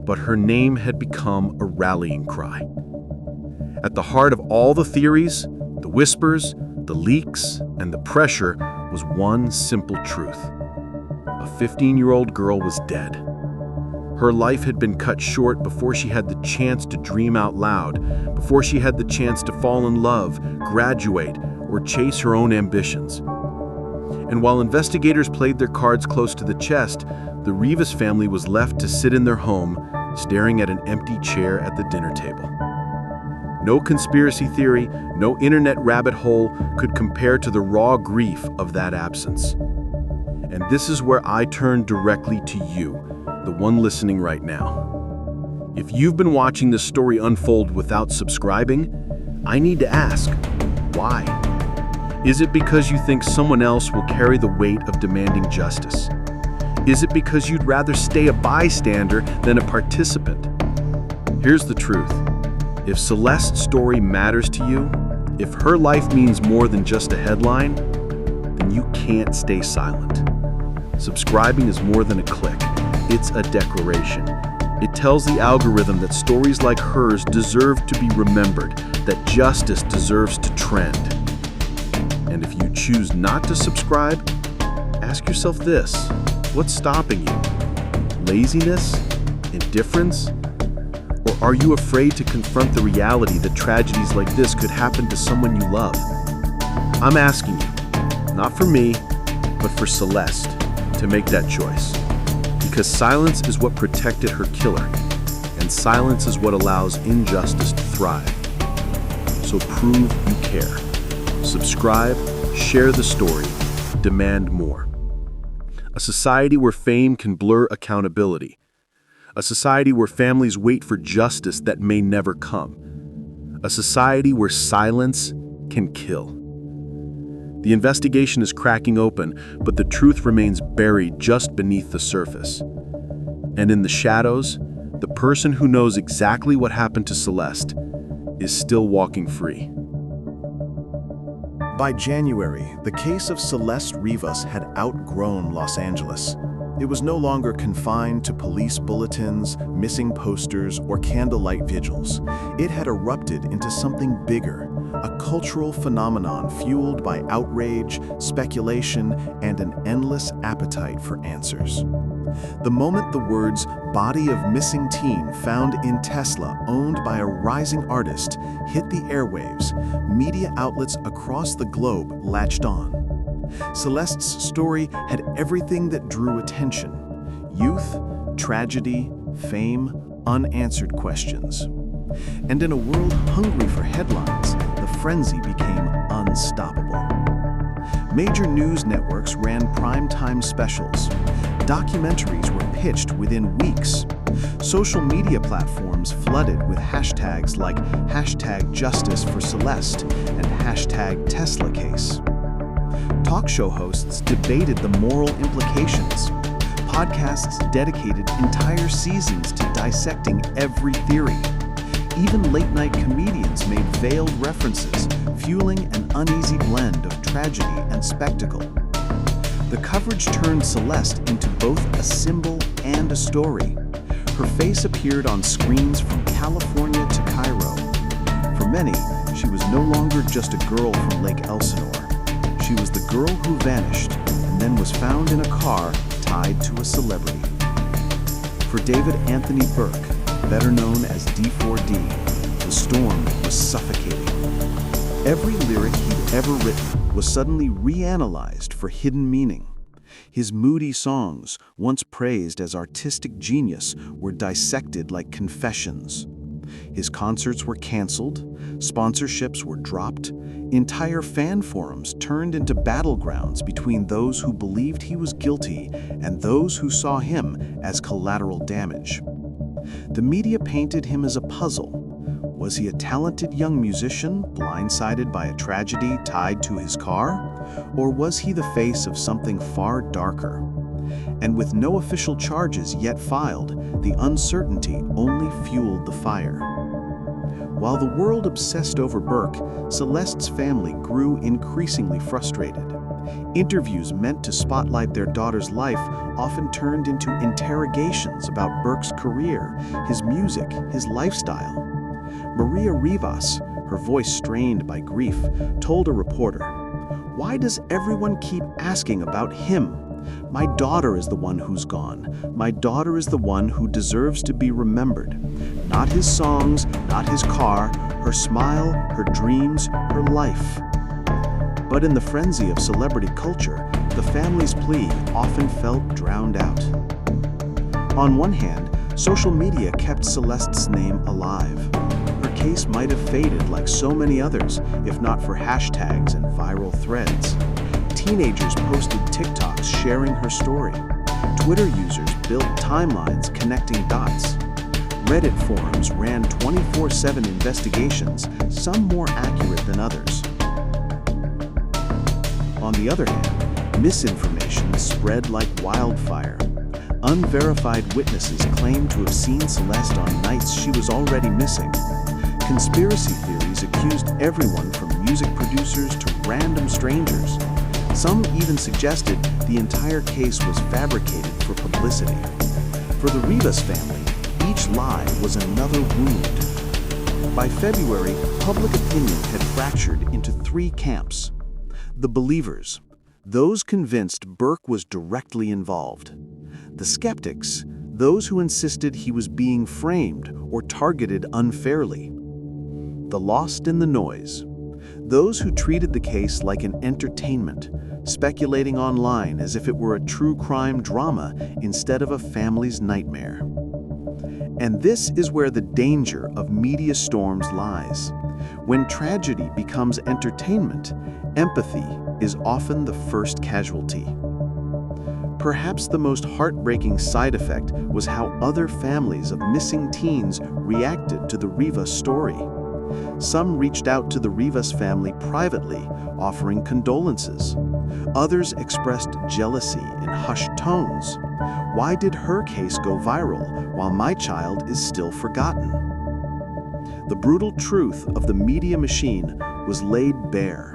but her name had become a rallying cry. At the heart of all the theories, the whispers, the leaks, and the pressure was one simple truth. A 15-year-old girl was dead. Her life had been cut short before she had the chance to dream out loud, before she had the chance to fall in love, graduate, or chase her own ambitions. And while investigators played their cards close to the chest, the Rivas family was left to sit in their home, staring at an empty chair at the dinner table. No conspiracy theory, no internet rabbit hole could compare to the raw grief of that absence. And this is where I turn directly to you, the one listening right now. If you've been watching this story unfold without subscribing, I need to ask, why? Is it because you think someone else will carry the weight of demanding justice? Is it because you'd rather stay a bystander than a participant? Here's the truth. If Celeste's story matters to you, if her life means more than just a headline, then you can't stay silent. Subscribing is more than a click. It's a declaration. It tells the algorithm that stories like hers deserve to be remembered, that justice deserves to trend. And if you choose not to subscribe, ask yourself this. What's stopping you? Laziness? Indifference? Or are you afraid to confront the reality that tragedies like this could happen to someone you love? I'm asking you, not for me, but for Celeste, to make that choice. Because silence is what protected her killer, and silence is what allows injustice to thrive. So prove you care. Subscribe, share the story, demand more. A society where fame can blur accountability. A society where families wait for justice that may never come. A society where silence can kill. The investigation is cracking open, but the truth remains buried just beneath the surface. And in the shadows, the person who knows exactly what happened to Celeste is still walking free. By January, the case of Celeste Rivas had outgrown Los Angeles. It was no longer confined to police bulletins, missing posters, or candlelight vigils. It had erupted into something bigger, a cultural phenomenon fueled by outrage, speculation, and an endless appetite for answers. The moment the words "body of missing teen found in Tesla owned by a rising artist" hit the airwaves, media outlets across the globe latched on. Celeste's story had everything that drew attention: youth, tragedy, fame, unanswered questions. And in a world hungry for headlines, the frenzy became unstoppable. Major news networks ran primetime specials. Documentaries were pitched within weeks. Social media platforms flooded with hashtags like #JusticeForCeleste and #TeslaCase. Talk show hosts debated the moral implications. Podcasts dedicated entire seasons to dissecting every theory. Even late-night comedians made veiled references, fueling an uneasy blend of tragedy and spectacle. The coverage turned Celeste into both a symbol and a story. Her face appeared on screens from California to Cairo. For many, she was no longer just a girl from Lake Elsinore. She was the girl who vanished and then was found in a car tied to a celebrity. For David Anthony Burke, better known as d4vd, the storm was suffocating. Every lyric he'd ever written was suddenly reanalyzed for hidden meaning. His moody songs, once praised as artistic genius, were dissected like confessions. His concerts were canceled, sponsorships were dropped, entire fan forums turned into battlegrounds between those who believed he was guilty and those who saw him as collateral damage. The media painted him as a puzzle. Was he a talented young musician blindsided by a tragedy tied to his car? Or was he the face of something far darker? And with no official charges yet filed, the uncertainty only fueled the fire. While the world obsessed over Burke, Celeste's family grew increasingly frustrated. Interviews meant to spotlight their daughter's life often turned into interrogations about Burke's career, his music, his lifestyle. Maria Rivas, her voice strained by grief, told a reporter, "Why does everyone keep asking about him? My daughter is the one who's gone. My daughter is the one who deserves to be remembered. Not his songs, not his car, her smile, her dreams, her life." But in the frenzy of celebrity culture, the family's plea often felt drowned out. On one hand, social media kept Celeste's name alive. Her case might have faded like so many others, if not for hashtags and viral threads. Teenagers posted TikToks sharing her story. Twitter users built timelines connecting dots. Reddit forums ran 24/7 investigations, some more accurate than others. On the other hand, misinformation spread like wildfire. Unverified witnesses claimed to have seen Celeste on nights she was already missing. Conspiracy theories accused everyone from music producers to random strangers. Some even suggested the entire case was fabricated for publicity. For the Rivas family, each lie was another wound. By February, public opinion had fractured into three camps. The believers, those convinced Burke was directly involved. The skeptics, those who insisted he was being framed or targeted unfairly. The lost in the noise, those who treated the case like an entertainment, speculating online as if it were a true crime drama instead of a family's nightmare. And this is where the danger of media storms lies. When tragedy becomes entertainment, empathy is often the first casualty. Perhaps the most heartbreaking side effect was how other families of missing teens reacted to the Rivas story. Some reached out to the Rivas family privately, offering condolences. Others expressed jealousy in hushed tones. Why did her case go viral while my child is still forgotten? The brutal truth of the media machine was laid bare.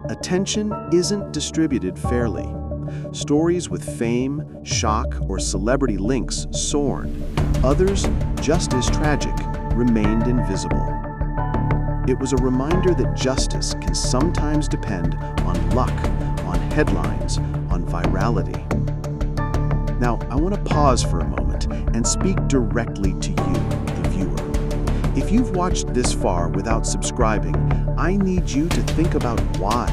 Attention isn't distributed fairly. Stories with fame, shock, or celebrity links soared. Others, just as tragic, remained invisible. It was a reminder that justice can sometimes depend on luck, on headlines, on virality. Now, I want to pause for a moment and speak directly to you, the viewer. If you've watched this far without subscribing, I need you to think about why.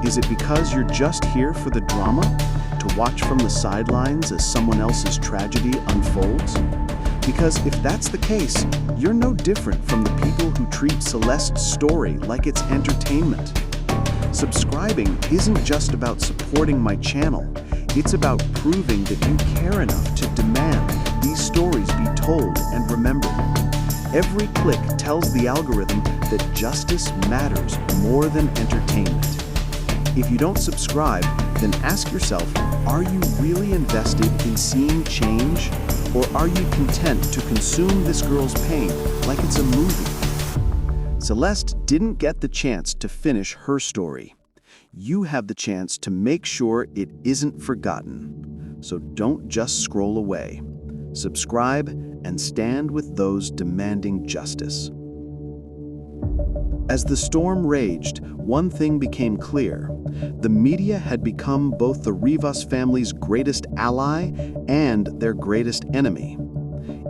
Is it because you're just here for the drama, to watch from the sidelines as someone else's tragedy unfolds? Because if that's the case, you're no different from the people who treat Celeste's story like it's entertainment. Subscribing isn't just about supporting my channel. It's about proving that you care enough to demand these stories be told and remembered. Every click tells the algorithm that justice matters more than entertainment. If you don't subscribe, then ask yourself, are you really invested in seeing change? Or are you content to consume this girl's pain like it's a movie? Celeste didn't get the chance to finish her story. You have the chance to make sure it isn't forgotten. So don't just scroll away. Subscribe and stand with those demanding justice. As the storm raged, one thing became clear. The media had become both the Rivas family's greatest ally and their greatest enemy.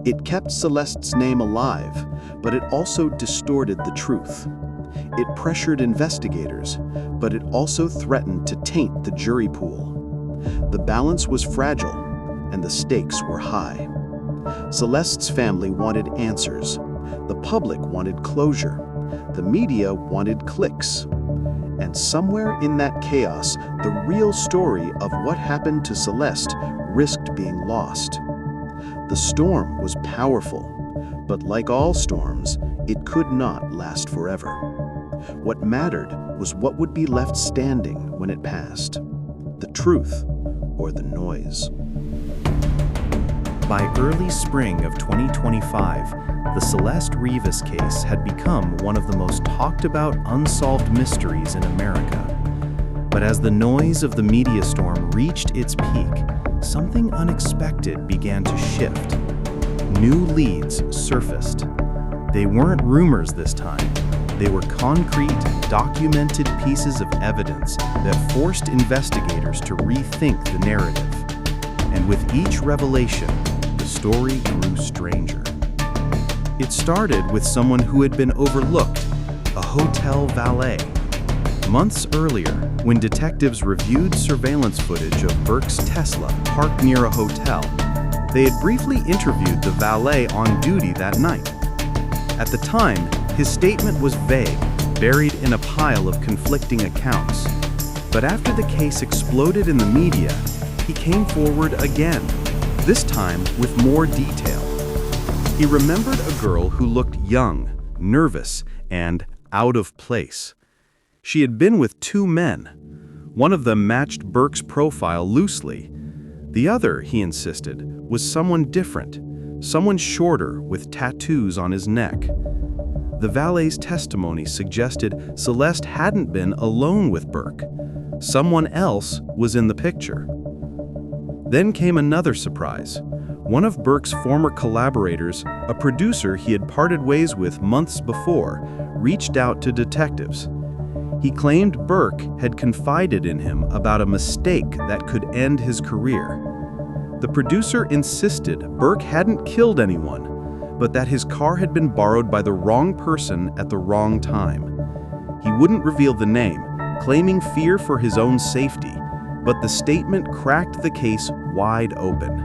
It kept Celeste's name alive, but it also distorted the truth. It pressured investigators, but it also threatened to taint the jury pool. The balance was fragile, and the stakes were high. Celeste's family wanted answers. The public wanted closure. The media wanted clicks. And somewhere in that chaos, the real story of what happened to Celeste risked being lost. The storm was powerful, but like all storms, it could not last forever. What mattered was what would be left standing when it passed. The truth or the noise. By early spring of 2025, the Celeste Rivas case had become one of the most talked about unsolved mysteries in America. But as the noise of the media storm reached its peak, something unexpected began to shift. New leads surfaced. They weren't rumors this time. They were concrete, documented pieces of evidence that forced investigators to rethink the narrative. And with each revelation, the story grew stranger. It started with someone who had been overlooked, a hotel valet. Months earlier, when detectives reviewed surveillance footage of Burke's Tesla parked near a hotel, they had briefly interviewed the valet on duty that night. At the time, his statement was vague, buried in a pile of conflicting accounts. But after the case exploded in the media, he came forward again, this time with more detail. He remembered a girl who looked young, nervous, and out of place. She had been with two men. One of them matched Burke's profile loosely. The other, he insisted, was someone different, someone shorter with tattoos on his neck. The valet's testimony suggested Celeste hadn't been alone with Burke. Someone else was in the picture. Then came another surprise. One of Burke's former collaborators, a producer he had parted ways with months before, reached out to detectives. He claimed Burke had confided in him about a mistake that could end his career. The producer insisted Burke hadn't killed anyone, but that his car had been borrowed by the wrong person at the wrong time. He wouldn't reveal the name, claiming fear for his own safety, but the statement cracked the case wide open.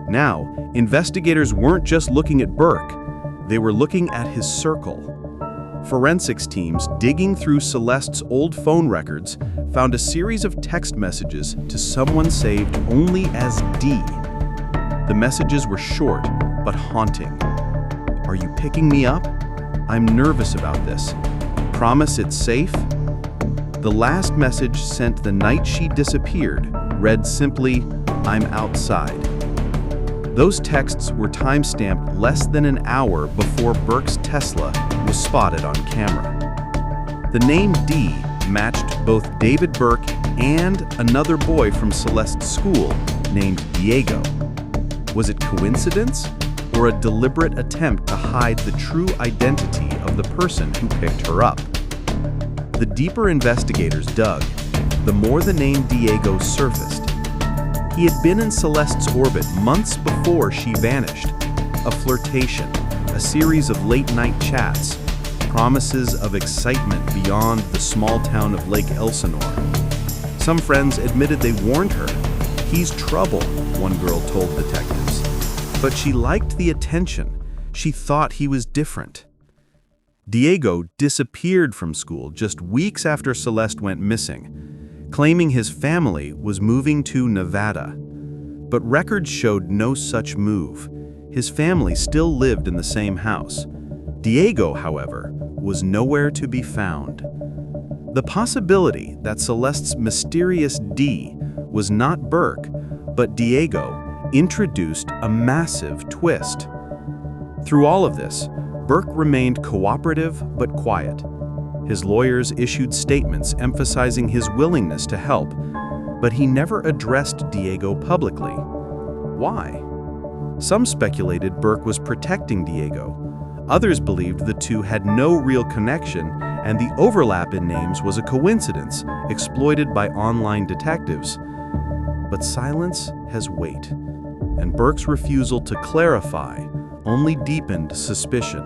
Now, investigators weren't just looking at Burke, they were looking at his circle. Forensics teams digging through Celeste's old phone records found a series of text messages to someone saved only as D. The messages were short, but haunting. "Are you picking me up? I'm nervous about this. Promise it's safe?" The last message, sent the night she disappeared, read simply, "I'm outside." Those texts were time-stamped less than an hour before Burke's Tesla was spotted on camera. The name D matched both David Burke and another boy from Celeste's school named Diego. Was it coincidence or a deliberate attempt to hide the true identity of the person who picked her up? The deeper investigators dug, the more the name Diego surfaced. He had been in Celeste's orbit months before she vanished. A flirtation, a series of late-night chats, promises of excitement beyond the small town of Lake Elsinore. Some friends admitted they warned her. "He's trouble," one girl told detectives. But she liked the attention. She thought he was different. Diego disappeared from school just weeks after Celeste went missing, claiming his family was moving to Nevada. But records showed no such move. His family still lived in the same house. Diego, however, was nowhere to be found. The possibility that Celeste's mysterious D was not Burke, but Diego, introduced a massive twist. Through all of this, Burke remained cooperative but quiet. His lawyers issued statements emphasizing his willingness to help, but he never addressed Diego publicly. Why? Some speculated Burke was protecting Diego. Others believed the two had no real connection, and the overlap in names was a coincidence exploited by online detectives. But silence has weight, and Burke's refusal to clarify only deepened suspicion.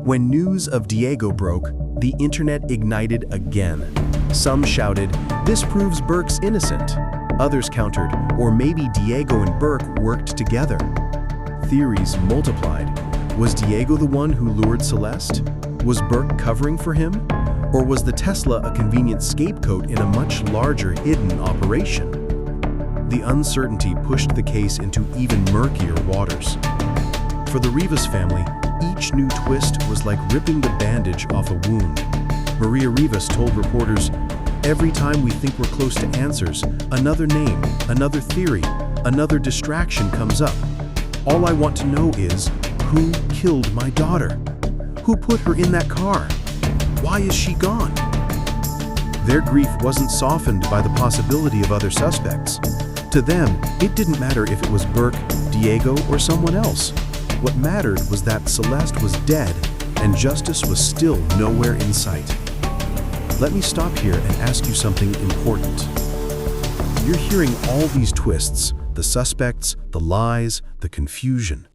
When news of Diego broke, the internet ignited again. Some shouted, "This proves Burke's innocent." Others countered, "Or maybe Diego and Burke worked together." theories multiplied. Was Diego the one who lured Celeste? Was Burke covering for him? Or was the Tesla a convenient scapegoat in a much larger hidden operation? The uncertainty pushed the case into even murkier waters. For the Rivas family, each new twist was like ripping the bandage off a wound. Maria Rivas told reporters, "Every time we think we're close to answers, another name, another theory, another distraction comes up. All I want to know is, who killed my daughter? Who put her in that car? Why is she gone?" Their grief wasn't softened by the possibility of other suspects. To them, it didn't matter if it was Burke, Diego, or someone else. What mattered was that Celeste was dead and justice was still nowhere in sight. Let me stop here and ask you something important. You're hearing all these twists, the suspects, the lies, the confusion.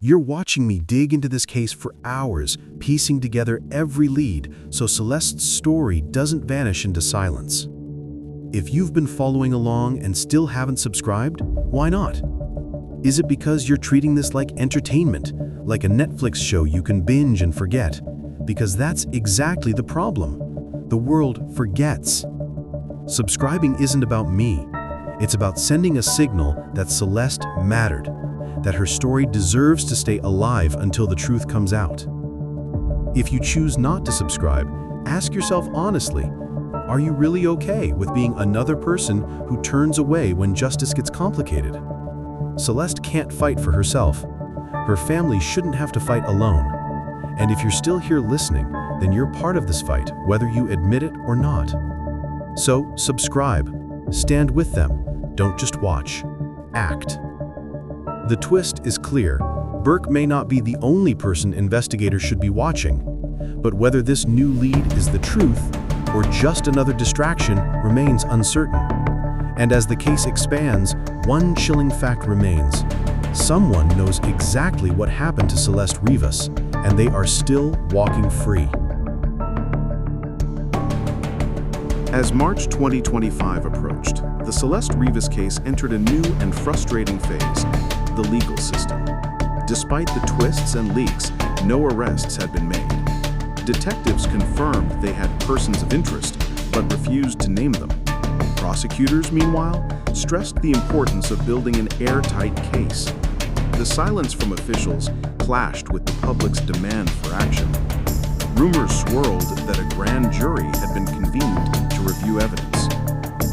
You're watching me dig into this case for hours, piecing together every lead so Celeste's story doesn't vanish into silence. If you've been following along and still haven't subscribed, why not? Is it because you're treating this like entertainment, like a Netflix show you can binge and forget? Because that's exactly the problem. The world forgets. Subscribing isn't about me. It's about sending a signal that Celeste mattered, that her story deserves to stay alive until the truth comes out. If you choose not to subscribe, ask yourself honestly, are you really okay with being another person who turns away when justice gets complicated? Celeste can't fight for herself. Her family shouldn't have to fight alone. And if you're still here listening, then you're part of this fight, whether you admit it or not. So, subscribe. Stand with them. Don't just watch. Act. The twist is clear. Burke may not be the only person investigators should be watching, but whether this new lead is the truth or just another distraction remains uncertain. And as the case expands, one chilling fact remains. Someone knows exactly what happened to Celeste Rivas, and they are still walking free. As March 2025 approached, the Celeste Rivas case entered a new and frustrating phase, the legal system. Despite the twists and leaks, no arrests had been made. Detectives confirmed they had persons of interest, but refused to name them. Prosecutors, meanwhile, stressed the importance of building an airtight case. The silence from officials clashed with the public's demand for action. Rumors swirled that a grand jury had been convened to review evidence.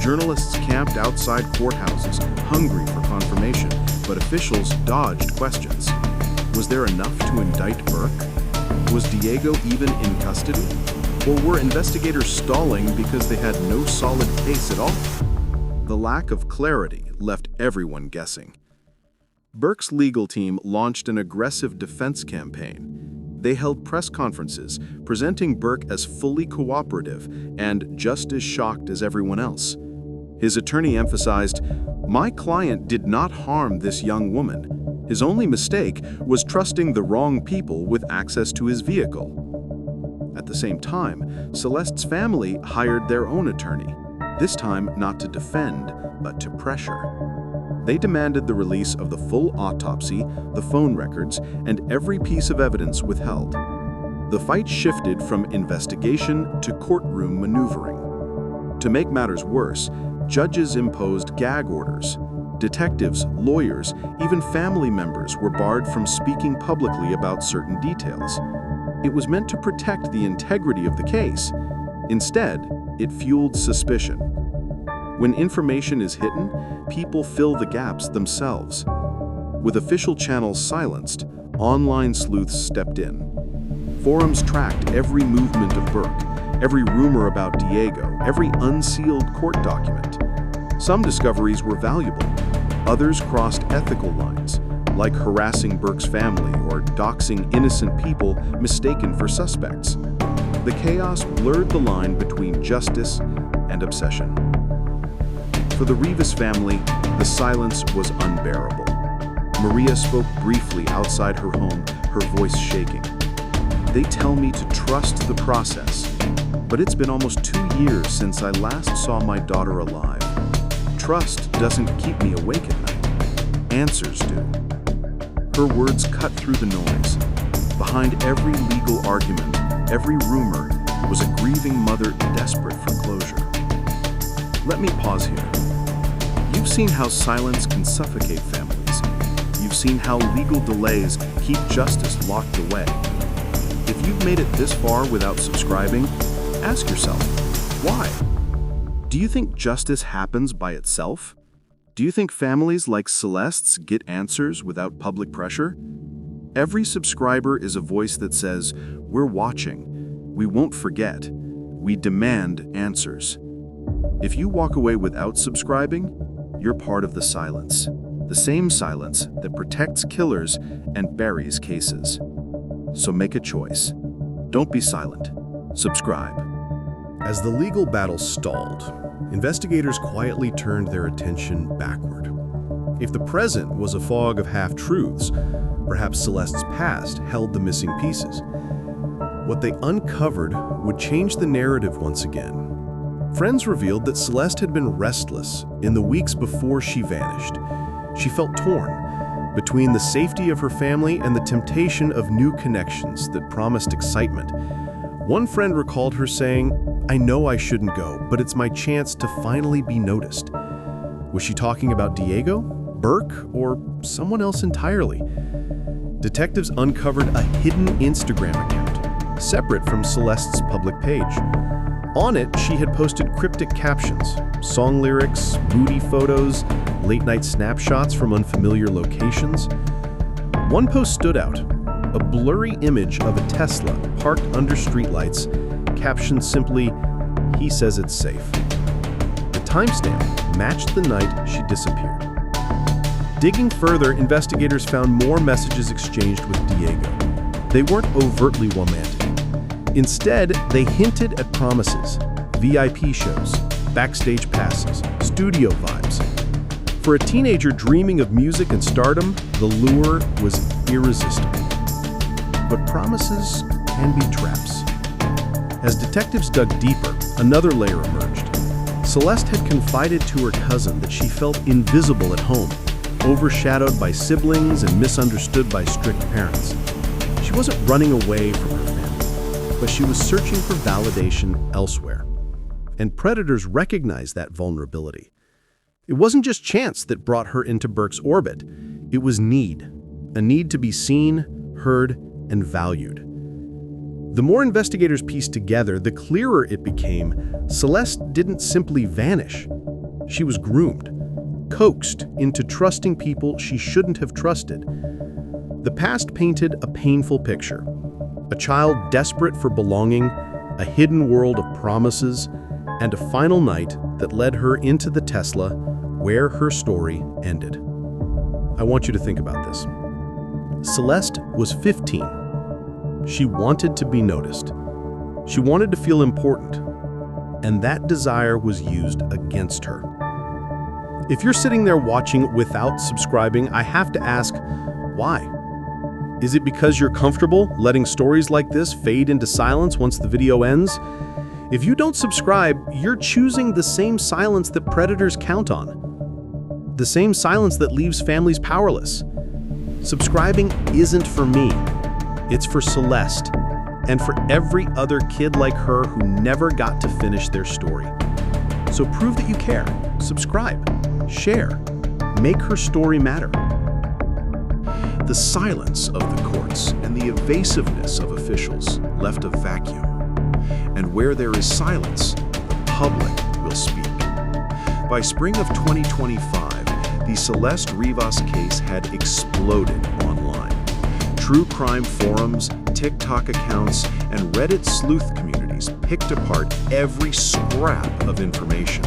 Journalists camped outside courthouses, hungry for confirmation, but officials dodged questions. Was there enough to indict Burke? Was Diego even in custody? Or were investigators stalling because they had no solid case at all? The lack of clarity left everyone guessing. Burke's legal team launched an aggressive defense campaign. They held press conferences, presenting Burke as fully cooperative and just as shocked as everyone else. His attorney emphasized, "My client did not harm this young woman. His only mistake was trusting the wrong people with access to his vehicle." At the same time, Celeste's family hired their own attorney, this time not to defend, but to pressure. They demanded the release of the full autopsy, the phone records, and every piece of evidence withheld. The fight shifted from investigation to courtroom maneuvering. To make matters worse, judges imposed gag orders. Detectives, lawyers, even family members were barred from speaking publicly about certain details. It was meant to protect the integrity of the case. Instead, it fueled suspicion. When information is hidden, people fill the gaps themselves. With official channels silenced, online sleuths stepped in. Forums tracked every movement of Burke, every rumor about Diego, every unsealed court document. Some discoveries were valuable. Others crossed ethical lines, like harassing Burke's family or doxing innocent people mistaken for suspects. The chaos blurred the line between justice and obsession. For the Rivas family, the silence was unbearable. Maria spoke briefly outside her home, her voice shaking. "They tell me to trust the process, but it's been almost 2 years since I last saw my daughter alive. Trust doesn't keep me awake at night. Answers do." Her words cut through the noise. Behind every legal argument, every rumor, was a grieving mother desperate for closure. Let me pause here. You've seen how silence can suffocate families. You've seen how legal delays keep justice locked away. If you've made it this far without subscribing, ask yourself, why? Do you think justice happens by itself? Do you think families like Celeste's get answers without public pressure? Every subscriber is a voice that says, we're watching, we won't forget, we demand answers. If you walk away without subscribing, you're part of the silence. The same silence that protects killers and buries cases. So make a choice. Don't be silent. Subscribe. As the legal battle stalled, investigators quietly turned their attention backward. If the present was a fog of half-truths, perhaps Celeste's past held the missing pieces. What they uncovered would change the narrative once again. Friends revealed that Celeste had been restless in the weeks before she vanished. She felt torn between the safety of her family and the temptation of new connections that promised excitement. One friend recalled her saying, "I know I shouldn't go, but it's my chance to finally be noticed." Was she talking about Diego, Burke, or someone else entirely? Detectives uncovered a hidden Instagram account, separate from Celeste's public page. On it, she had posted cryptic captions, song lyrics, moody photos, late-night snapshots from unfamiliar locations. One post stood out, a blurry image of a Tesla parked under streetlights, captioned simply, "He says it's safe." The timestamp matched the night she disappeared. Digging further, investigators found more messages exchanged with Diego. They weren't overtly romantic. Instead, they hinted at promises, VIP shows, backstage passes, studio vibes. For a teenager dreaming of music and stardom, the lure was irresistible. But promises can be traps. As detectives dug deeper, another layer emerged. Celeste had confided to her cousin that she felt invisible at home, overshadowed by siblings and misunderstood by strict parents. She wasn't running away from her family, but she was searching for validation elsewhere. And predators recognized that vulnerability. It wasn't just chance that brought her into Burke's orbit. It was need. A need to be seen, heard, and valued. The more investigators pieced together, the clearer it became Celeste didn't simply vanish. She was groomed, coaxed into trusting people she shouldn't have trusted. The past painted a painful picture. A child desperate for belonging, a hidden world of promises, and a final night that led her into the Tesla, where her story ended. I want you to think about this. Celeste was 15. She wanted to be noticed. She wanted to feel important. And that desire was used against her. If you're sitting there watching without subscribing, I have to ask, why? Is it because you're comfortable letting stories like this fade into silence once the video ends? If you don't subscribe, you're choosing the same silence that predators count on. The same silence that leaves families powerless. Subscribing isn't for me. It's for Celeste, and for every other kid like her who never got to finish their story. So prove that you care. Subscribe. Share. Make her story matter. The silence of the courts and the evasiveness of officials left a vacuum. And where there is silence, the public will speak. By spring of 2025, the Celeste Rivas case had exploded online. True crime forums, TikTok accounts, and Reddit sleuth communities picked apart every scrap of information.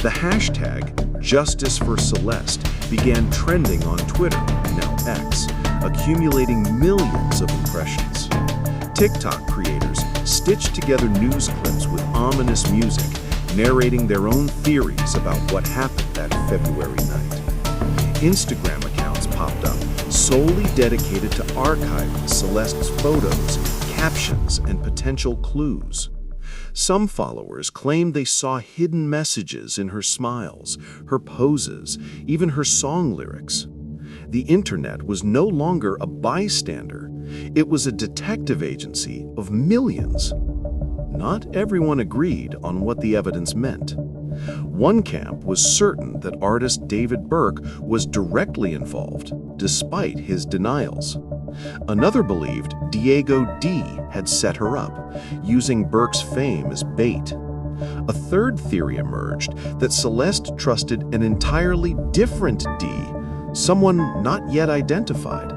The hashtag #JusticeForCeleste began trending on Twitter, now X, accumulating millions of impressions. TikTok creators stitched together news clips with ominous music, narrating their own theories about what happened that February night. Instagram accounts popped up, solely dedicated to archiving Celeste's photos, captions, and potential clues. Some followers claimed they saw hidden messages in her smiles, her poses, even her song lyrics. The internet was no longer a bystander. It was a detective agency of millions. Not everyone agreed on what the evidence meant. One camp was certain that artist David Burke was directly involved, despite his denials. Another believed Diego D. had set her up, using Burke's fame as bait. A third theory emerged that Celeste trusted an entirely different D, someone not yet identified.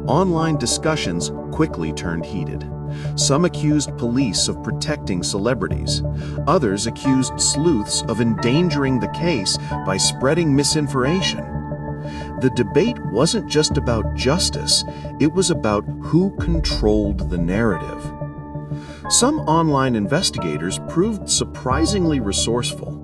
Online discussions quickly turned heated. Some accused police of protecting celebrities. Others accused sleuths of endangering the case by spreading misinformation. The debate wasn't just about justice, it was about who controlled the narrative. Some online investigators proved surprisingly resourceful.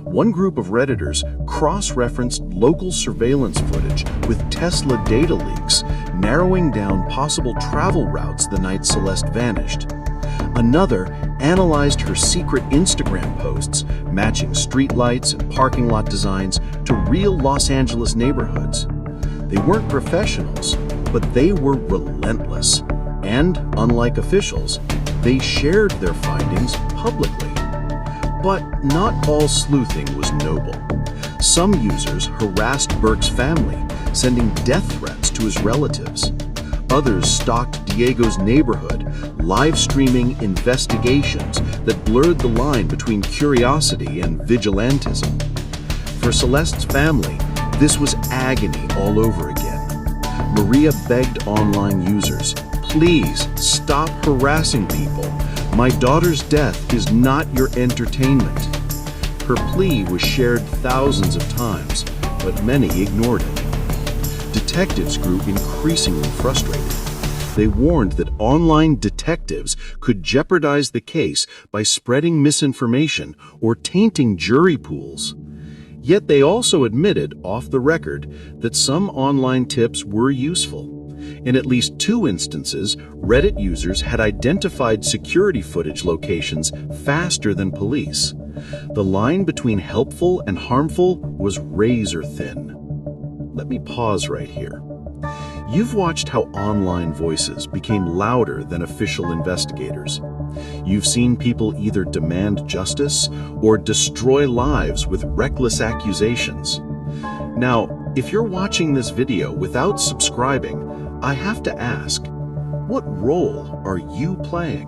One group of Redditors cross-referenced local surveillance footage with Tesla data leaks, narrowing down possible travel routes the night Celeste vanished. Another analyzed her secret Instagram posts, matching streetlights and parking lot designs to real Los Angeles neighborhoods. They weren't professionals, but they were relentless. And, unlike officials, they shared their findings publicly. But not all sleuthing was noble. Some users harassed Burke's family, sending death threats to his relatives. Others stalked Diego's neighborhood, live-streaming investigations that blurred the line between curiosity and vigilantism. For Celeste's family, this was agony all over again. Maria begged online users, "Please stop harassing people. My daughter's death is not your entertainment." Her plea was shared thousands of times, but many ignored it. Detectives grew increasingly frustrated. They warned that online detectives could jeopardize the case by spreading misinformation or tainting jury pools. Yet they also admitted, off the record, that some online tips were useful. In at least 2 instances, Reddit users had identified security footage locations faster than police. The line between helpful and harmful was razor thin. Let me pause right here. You've watched how online voices became louder than official investigators. You've seen people either demand justice or destroy lives with reckless accusations. Now, if you're watching this video without subscribing, I have to ask, what role are you playing?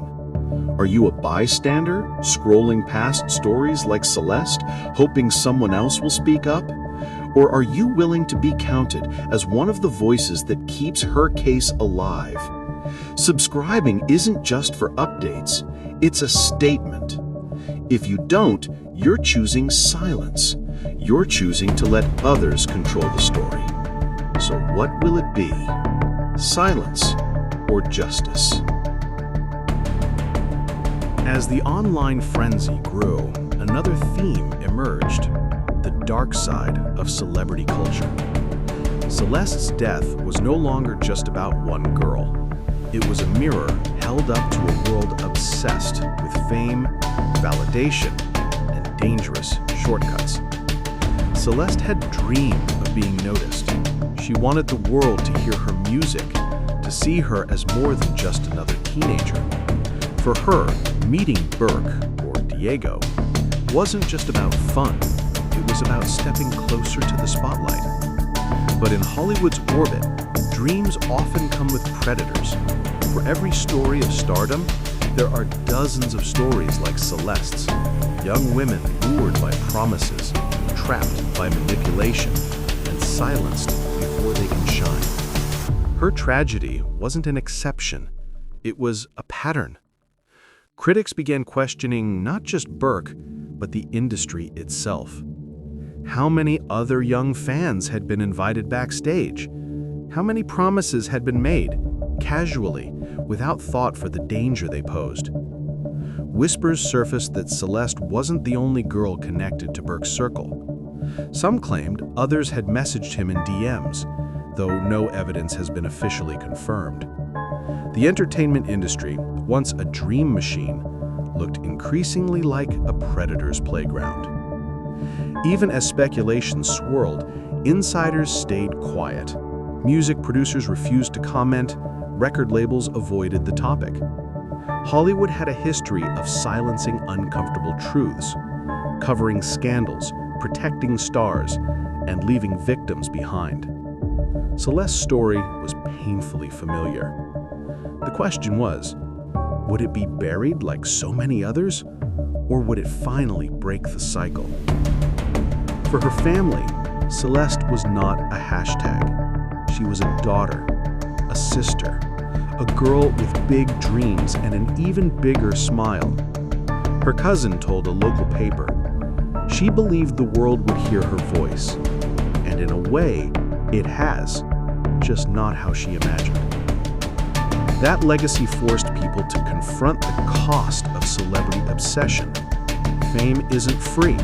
Are you a bystander, scrolling past stories like Celeste, hoping someone else will speak up? Or are you willing to be counted as one of the voices that keeps her case alive? Subscribing isn't just for updates, it's a statement. If you don't, you're choosing silence. You're choosing to let others control the story. So what will it be? Silence or justice? As the online frenzy grew, another theme emerged: the dark side of celebrity culture. Celeste's death was no longer just about one girl. It was a mirror held up to a world obsessed with fame, validation, and dangerous shortcuts. Celeste had dreamed of being noticed. She wanted the world to hear her music, to see her as more than just another teenager. For her, meeting Burke, or Diego, wasn't just about fun. It was about stepping closer to the spotlight. But in Hollywood's orbit, dreams often come with predators. For every story of stardom, there are dozens of stories like Celeste's. Young women lured by promises, trapped by manipulation, and silenced before they can shine. Her tragedy wasn't an exception. It was a pattern. Critics began questioning not just Burke, but the industry itself. How many other young fans had been invited backstage? How many promises had been made, casually, without thought for the danger they posed? Whispers surfaced that Celeste wasn't the only girl connected to Burke's circle. Some claimed others had messaged him in DMs, though no evidence has been officially confirmed. The entertainment industry, once a dream machine, looked increasingly like a predator's playground. Even as speculation swirled, insiders stayed quiet. Music producers refused to comment, record labels avoided the topic. Hollywood had a history of silencing uncomfortable truths, covering scandals, protecting stars, and leaving victims behind. Celeste's story was painfully familiar. The question was, would it be buried like so many others, or would it finally break the cycle? For her family, Celeste was not a hashtag. She was a daughter, a sister, a girl with big dreams and an even bigger smile. Her cousin told a local paper, she believed the world would hear her voice, and in a way, it has, just not how she imagined. That legacy forced people to confront the cost of celebrity obsession. Fame isn't free.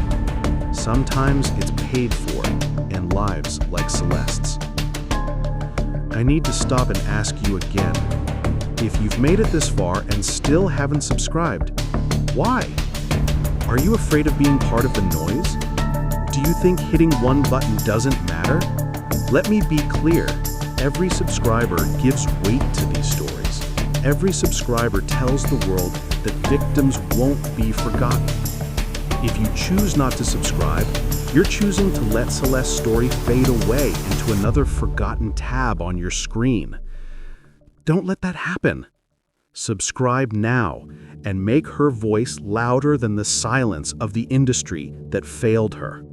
Sometimes it's paid for in lives like Celeste's. I need to stop and ask you again. If you've made it this far and still haven't subscribed, why? Are you afraid of being part of the noise? Do you think hitting one button doesn't matter? Let me be clear. Every subscriber gives weight to these stories. Every subscriber tells the world that victims won't be forgotten. If you choose not to subscribe, you're choosing to let Celeste's story fade away into another forgotten tab on your screen. Don't let that happen. Subscribe now and make her voice louder than the silence of the industry that failed her.